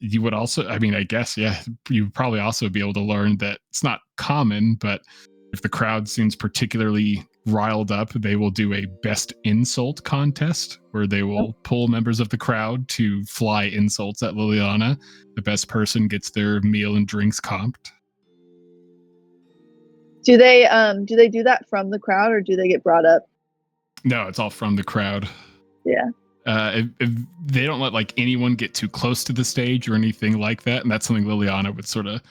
[SPEAKER 4] You would also, I mean, I guess, you would probably also be able to learn that it's not common, but if the crowd seems particularly riled up, they will do a best insult contest where they will pull members of the crowd to fly insults at Liliana. The best person gets their meal and drinks comped.
[SPEAKER 5] Do they do that from the crowd, or do they get brought up?
[SPEAKER 4] No, it's all from the crowd.
[SPEAKER 5] Yeah.
[SPEAKER 4] If they don't let like anyone get too close to the stage or anything like that, and that's something Liliana would sort of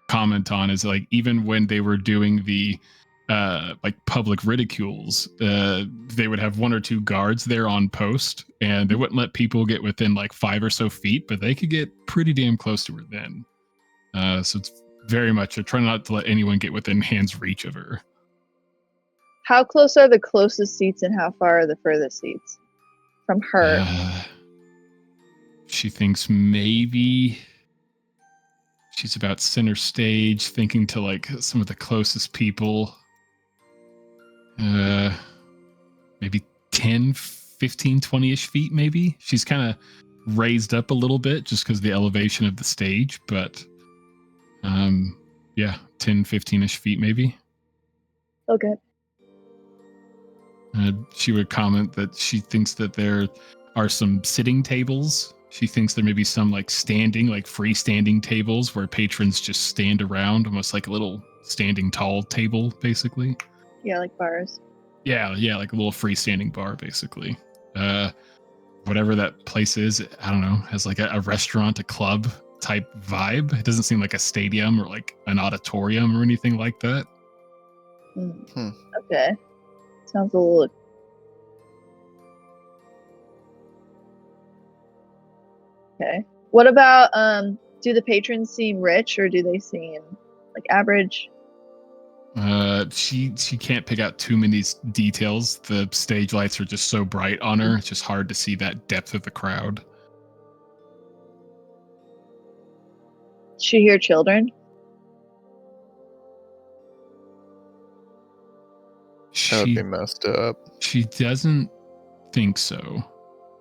[SPEAKER 4] comment on, is like even when they were doing the like public ridicules, they would have one or two guards there on post, and they wouldn't let people get within like 5 or so feet, but they could get pretty damn close to her then. So it's very much a try not to let anyone get within hand's reach of her.
[SPEAKER 5] How close are the closest seats, and how far are the furthest seats from her?
[SPEAKER 4] She thinks maybe She's about center stage, thinking to like some of the closest people. Maybe 10, 15, 20-ish feet, maybe. She's kind of raised up a little bit just because of the elevation of the stage, but yeah, 10, 15-ish feet, maybe.
[SPEAKER 5] Okay.
[SPEAKER 4] She would comment that she thinks that there are some sitting tables. She thinks there may be some like standing, like freestanding tables where patrons just stand around, almost like a little standing tall table, basically.
[SPEAKER 5] Yeah, like bars.
[SPEAKER 4] Yeah, like a little freestanding bar, basically. Whatever that place is, I don't know, has like a restaurant, a club type vibe. It doesn't seem like a stadium or like an auditorium or anything like that.
[SPEAKER 5] Okay. Sounds a little. Okay. What about do the patrons seem rich or do they seem like average?
[SPEAKER 4] She can't pick out too many details. The stage lights are just so bright on her. It's just hard to see that depth of the crowd.
[SPEAKER 5] Does she hear children?
[SPEAKER 3] That would
[SPEAKER 4] She
[SPEAKER 3] be messed up.
[SPEAKER 4] she doesn't think so.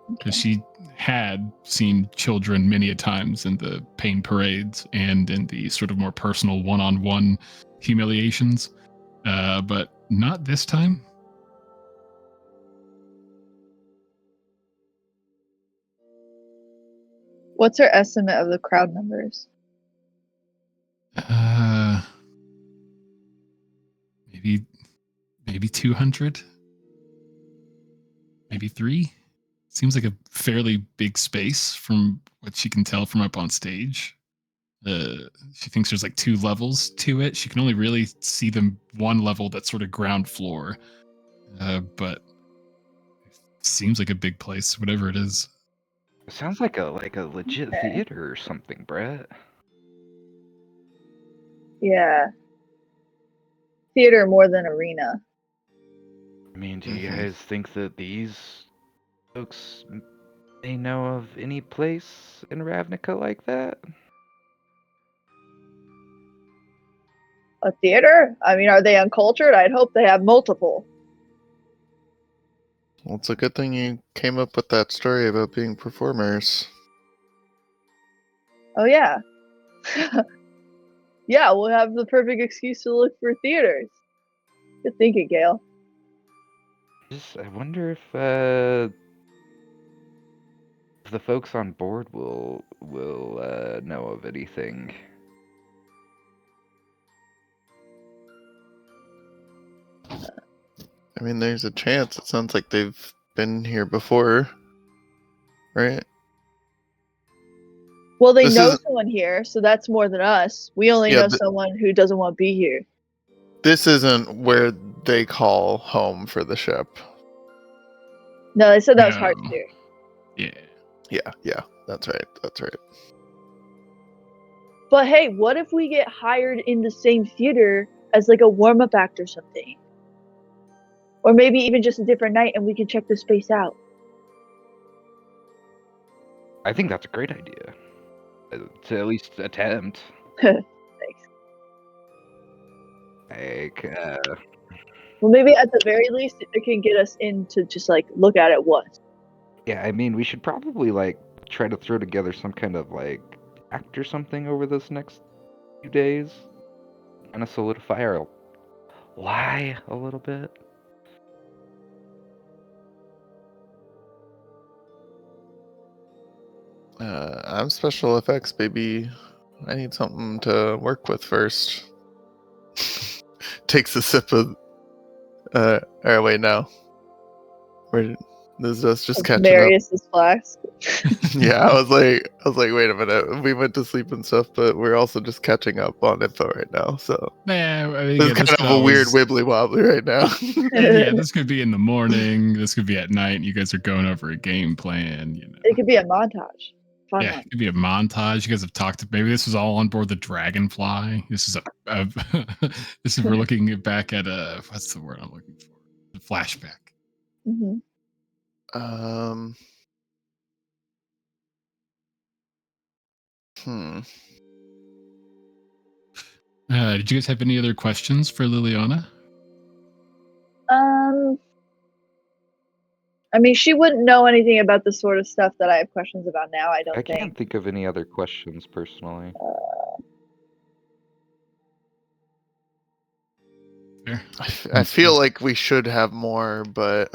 [SPEAKER 4] Because she had seen children many a times in the pain parades and in the sort of more personal one-on-one humiliations, but not this time.
[SPEAKER 5] What's her estimate of the crowd numbers?
[SPEAKER 4] Maybe 200, maybe 3. Seems like a fairly big space from what she can tell from up on stage. She thinks there's like 2 levels to it. She can only really see them one level that's sort of ground floor, but it seems like a big place, whatever it is.
[SPEAKER 2] It sounds like a legit theater or something, Brett.
[SPEAKER 5] Yeah. Theater more than arena.
[SPEAKER 2] I mean, do you guys think that these folks may know of any place in Ravnica like that?
[SPEAKER 5] A theater? I mean, are they uncultured? I'd hope they have multiple.
[SPEAKER 3] Well, it's a good thing you came up with that story about being performers.
[SPEAKER 5] Oh, yeah. Yeah, we'll have the perfect excuse to look for theaters. Good thinking, Gail.
[SPEAKER 2] I wonder if the folks on board will know of anything.
[SPEAKER 3] I mean, there's a chance. It sounds like they've been here before, right?
[SPEAKER 5] Well, they
[SPEAKER 3] This
[SPEAKER 5] know
[SPEAKER 3] is-
[SPEAKER 5] someone here, so that's more than us. We only
[SPEAKER 3] Yeah,
[SPEAKER 5] know someone who doesn't want to be here.
[SPEAKER 3] This isn't where they call home for the ship.
[SPEAKER 5] No, they said that was
[SPEAKER 4] No.
[SPEAKER 5] hard to do.
[SPEAKER 4] Yeah.
[SPEAKER 3] That's right.
[SPEAKER 5] But hey, what if we get hired in the same theater as like a warm-up act or something? Or maybe even just a different night and we can check the space out.
[SPEAKER 2] I think that's a great idea. To at least attempt.
[SPEAKER 5] Thanks.
[SPEAKER 2] Like,
[SPEAKER 5] Well, maybe at the very least, it can get us in to just like look at it once.
[SPEAKER 2] yeah, I mean, we should probably like try to throw together some kind of like act or something over this next few days. Kind of solidify our lie a little bit.
[SPEAKER 3] I'm special effects, baby. I need something to work with first. Takes a sip of. Or wait, no. This is us just catching up.
[SPEAKER 5] Marius's flask.
[SPEAKER 3] Yeah, I was like, wait a minute. We went to sleep and stuff, but we're also just catching up on info right now. So
[SPEAKER 4] Nah, I mean,
[SPEAKER 3] it's
[SPEAKER 4] yeah,
[SPEAKER 3] kind
[SPEAKER 4] this
[SPEAKER 3] of
[SPEAKER 4] could
[SPEAKER 3] a weird
[SPEAKER 4] always-
[SPEAKER 3] wibbly wobbly right now.
[SPEAKER 4] yeah, this could be in the morning. This could be at night. You guys are going over a game plan. You know.
[SPEAKER 5] It could be a montage. Fun
[SPEAKER 4] Yeah,
[SPEAKER 5] one.
[SPEAKER 4] it could be a montage. You guys have talked. Maybe this was all on board the Dragonfly. This is this is we're looking back at a what's the word I'm looking for? A flashback.
[SPEAKER 5] Mm-hmm.
[SPEAKER 3] Hmm.
[SPEAKER 4] Did you guys have any other questions for Liliana?
[SPEAKER 5] I mean, she wouldn't know anything about the sort of stuff that I have questions about now, I don't
[SPEAKER 2] I
[SPEAKER 5] think.
[SPEAKER 2] can't think of any other questions personally.
[SPEAKER 4] Fair.
[SPEAKER 3] I feel like we should have more, but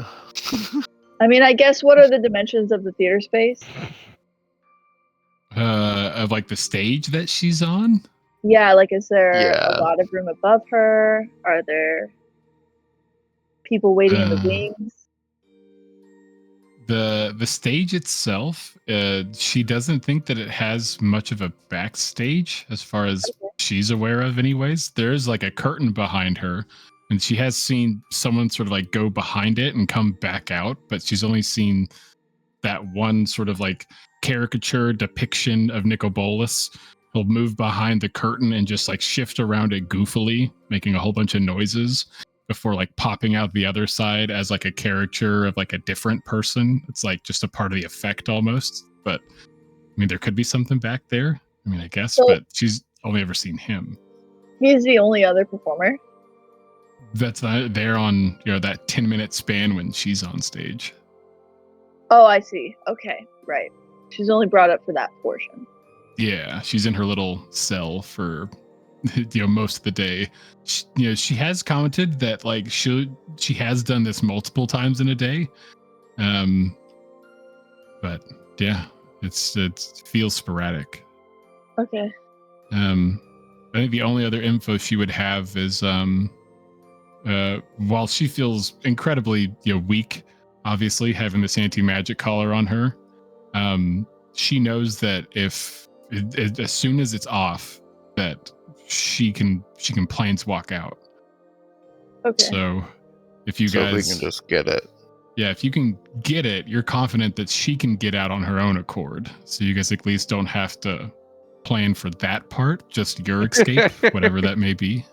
[SPEAKER 5] I mean, I guess what are the dimensions of the theater space?
[SPEAKER 4] Of like the stage that she's on?
[SPEAKER 5] Yeah, like is there
[SPEAKER 3] Yeah.
[SPEAKER 5] a lot of room above her? Are there people waiting in the wings?
[SPEAKER 4] The stage itself, she doesn't think that it has much of a backstage as far as she's aware of anyways. There's like a curtain behind her, and she has seen someone sort of like go behind it and come back out, but she's only seen that one sort of like caricature depiction of Nicobolus. He'll move behind the curtain and just like shift around it goofily, making a whole bunch of noises before like popping out the other side as like a caricature of like a different person. It's like just a part of the effect almost. But I mean, there could be something back there. I mean, I guess,
[SPEAKER 5] So-
[SPEAKER 4] but she's only ever seen him.
[SPEAKER 5] He's the only other performer.
[SPEAKER 4] That's not there on, you know, that 10-minute span when she's on stage.
[SPEAKER 5] Oh, I see. Okay, right. She's only brought up for that portion.
[SPEAKER 4] Yeah, she's in her little cell for most of the day. She has commented that like she has done this multiple times in a day. But yeah, it feels sporadic.
[SPEAKER 5] Okay.
[SPEAKER 4] I think the only other info she would have is while she feels incredibly weak, obviously having this anti-magic collar on her, she knows that if as soon as it's off, that she can planeswalk out.
[SPEAKER 5] Okay.
[SPEAKER 4] So if you
[SPEAKER 3] we
[SPEAKER 4] guys
[SPEAKER 3] can just get it.
[SPEAKER 4] Yeah, if you can get it, you're confident that she can get out on her own accord. So you guys at least don't have to plan for that part, just your escape, whatever that may be.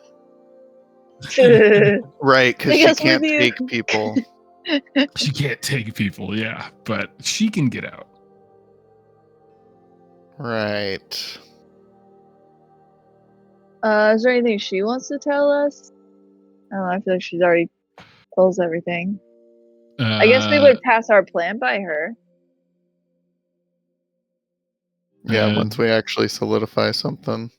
[SPEAKER 3] Right, because
[SPEAKER 5] I
[SPEAKER 3] she
[SPEAKER 5] guess
[SPEAKER 3] can't
[SPEAKER 5] with you-
[SPEAKER 3] take people.
[SPEAKER 4] She can't take people, yeah, but she can get out.
[SPEAKER 3] Right.
[SPEAKER 5] Is there anything she wants to tell us? I don't know, I feel like she's already told us everything. I guess we would pass our plan by her.
[SPEAKER 3] Yeah, once we actually solidify something.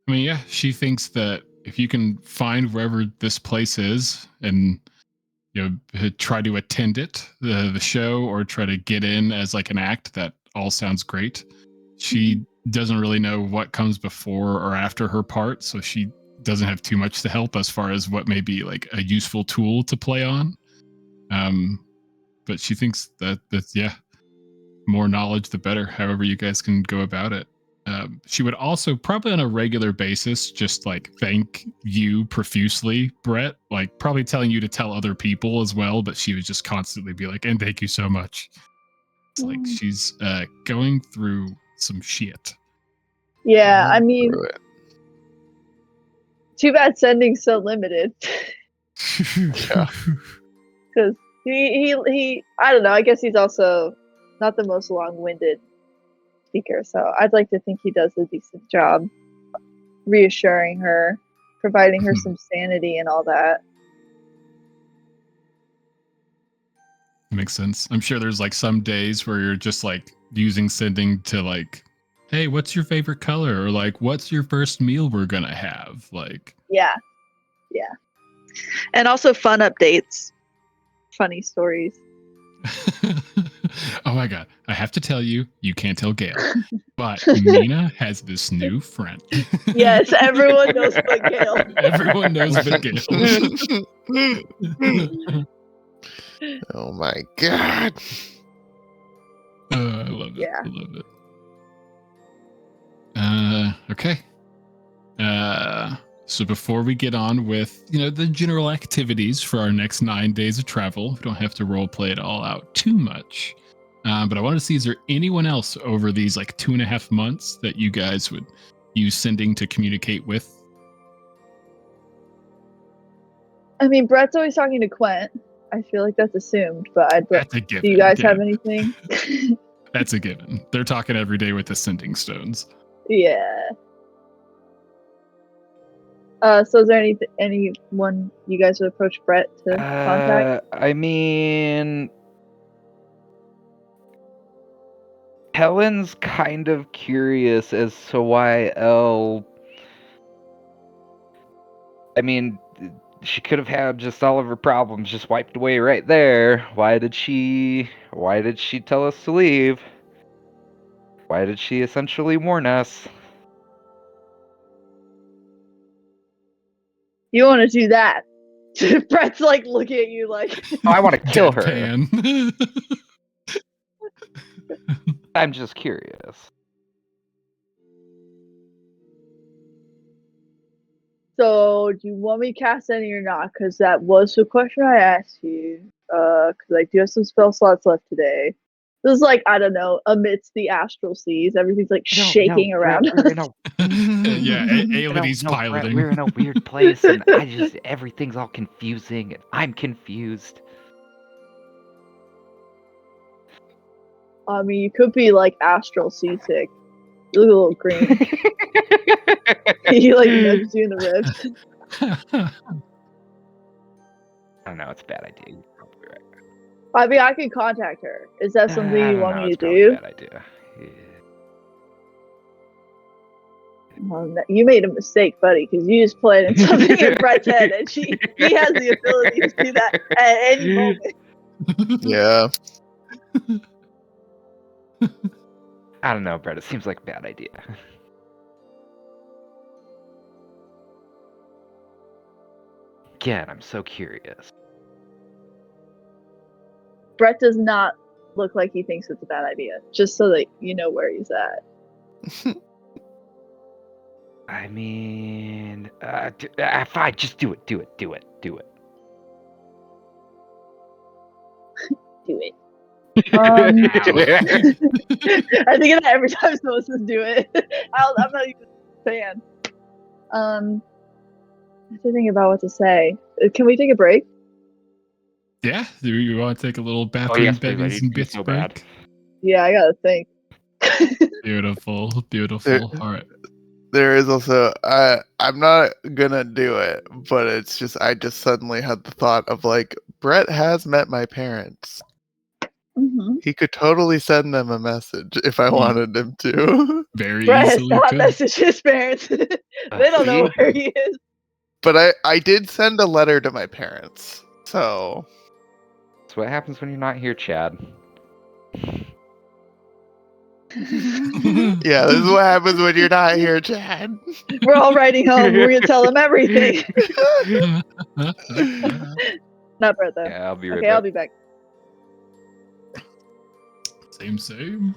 [SPEAKER 4] I mean, yeah, she thinks that if you can find wherever this place is and try to attend it, the show, or try to get in as like an act, that all sounds great. She doesn't really know what comes before or after her part, so she doesn't have too much to help as far as what may be like a useful tool to play on. But she thinks that yeah, more knowledge the better, however you guys can go about it. She would also probably on a regular basis just like thank you profusely, Brett, like probably telling you to tell other people as well, but she would just constantly be like, and thank you so much. It's like she's going through some shit.
[SPEAKER 5] Yeah, I mean,
[SPEAKER 3] Through it.
[SPEAKER 5] too bad sending's so limited.
[SPEAKER 3] Yeah.
[SPEAKER 5] Because he I don't know, I guess he's also not the most long-winded speaker, so I'd like to think he does a decent job reassuring her, providing her some sanity and all that.
[SPEAKER 4] Makes sense. I'm sure there's like some days where you're just like using sending to like, hey, what's your favorite color? Or like, what's your first meal we're gonna have? Like,
[SPEAKER 5] Yeah. And also fun updates. Funny stories.
[SPEAKER 4] oh my god, I have to tell you, you can't tell Gail, but Mina has this new friend.
[SPEAKER 5] Yes, everyone knows but Gail.
[SPEAKER 4] Everyone knows but Gail.
[SPEAKER 3] Oh my god.
[SPEAKER 4] I love it.
[SPEAKER 5] Yeah.
[SPEAKER 4] I love it. Okay. So before we get on with, the general activities for our next 9 days of travel, we don't have to role play it all out too much. But I want to see, is there anyone else over these like 2.5 months that you guys would use sending to communicate with?
[SPEAKER 5] I mean, Brett's always talking to Quent. I feel like that's assumed, but
[SPEAKER 4] That's a given.
[SPEAKER 5] do you guys
[SPEAKER 4] yeah.
[SPEAKER 5] have anything?
[SPEAKER 4] That's a given. They're talking every day with the sending stones.
[SPEAKER 5] Yeah. So is there anyone you guys would approach Brett to contact?
[SPEAKER 2] I mean, Helen's kind of curious as to why Elle. I mean, she could have had just all of her problems just wiped away right there. Why did she tell us to leave? Why did she essentially warn us?
[SPEAKER 5] You want to do that? Brett's like looking at you like.
[SPEAKER 2] Oh, I want to kill her.
[SPEAKER 4] Deadpan.
[SPEAKER 2] I'm just curious.
[SPEAKER 5] So, do you want me to cast any or not? Because that was the question I asked you. Because I do have some spell slots left today. This is like, I don't know, amidst the astral seas, everything's like shaking around.
[SPEAKER 2] Brett, we're
[SPEAKER 4] Yeah, Aelity's
[SPEAKER 2] Brett,
[SPEAKER 4] piloting.
[SPEAKER 2] we're in a weird place, and everything's all confusing, and I'm confused.
[SPEAKER 5] I mean, you could be like astral seasick. You look a little green. He like nudges you in the ribs.
[SPEAKER 2] I don't know, it's a bad idea. You're probably right.
[SPEAKER 5] I mean, I could contact her. Is that something
[SPEAKER 2] I
[SPEAKER 5] you
[SPEAKER 2] don't
[SPEAKER 5] want
[SPEAKER 2] know,
[SPEAKER 5] me
[SPEAKER 2] it's
[SPEAKER 5] to
[SPEAKER 2] probably a
[SPEAKER 5] do?
[SPEAKER 2] bad idea. Yeah.
[SPEAKER 5] You made a mistake, buddy, because you just planted something in Brett's head, and he has the ability to do that at any moment.
[SPEAKER 3] Yeah.
[SPEAKER 2] I don't know, Brett. It seems like a bad idea. Again, I'm so curious.
[SPEAKER 5] Brett does not look like he thinks it's a bad idea, just so that you know where he's at.
[SPEAKER 2] I mean, fine. Just do it. Do it. Do it. Do it.
[SPEAKER 5] Do it. I think of that every time someone says do it. I'm not even a fan. I have to think about what to say. Can we take a break?
[SPEAKER 4] Yeah, do you want to take a little bathroom
[SPEAKER 2] Oh, yes, please, I
[SPEAKER 4] bevies
[SPEAKER 2] need
[SPEAKER 4] and
[SPEAKER 2] to
[SPEAKER 4] bits
[SPEAKER 2] so
[SPEAKER 4] break?
[SPEAKER 2] bad.
[SPEAKER 5] Yeah, I gotta think.
[SPEAKER 4] Beautiful, beautiful.
[SPEAKER 3] There-
[SPEAKER 4] All right.
[SPEAKER 3] There is also I'm not gonna do it, but it's just I just suddenly had the thought of like Brett has met my parents.
[SPEAKER 5] Mm-hmm.
[SPEAKER 3] He could totally send them a message if I wanted him to.
[SPEAKER 4] Very
[SPEAKER 5] Brett has
[SPEAKER 4] easily
[SPEAKER 5] not
[SPEAKER 4] could.
[SPEAKER 5] messaged his parents. They don't know
[SPEAKER 2] See?
[SPEAKER 5] where he is.
[SPEAKER 3] But I did send a letter to my parents. So
[SPEAKER 2] That's what happens when you're not here, Chad.
[SPEAKER 3] yeah, this is what happens when you're not here, Chad.
[SPEAKER 5] We're all writing home. We're gonna tell them everything. Not Brett though.
[SPEAKER 2] Yeah, I'll be right
[SPEAKER 5] Okay,
[SPEAKER 2] back.
[SPEAKER 5] I'll be back.
[SPEAKER 4] Same.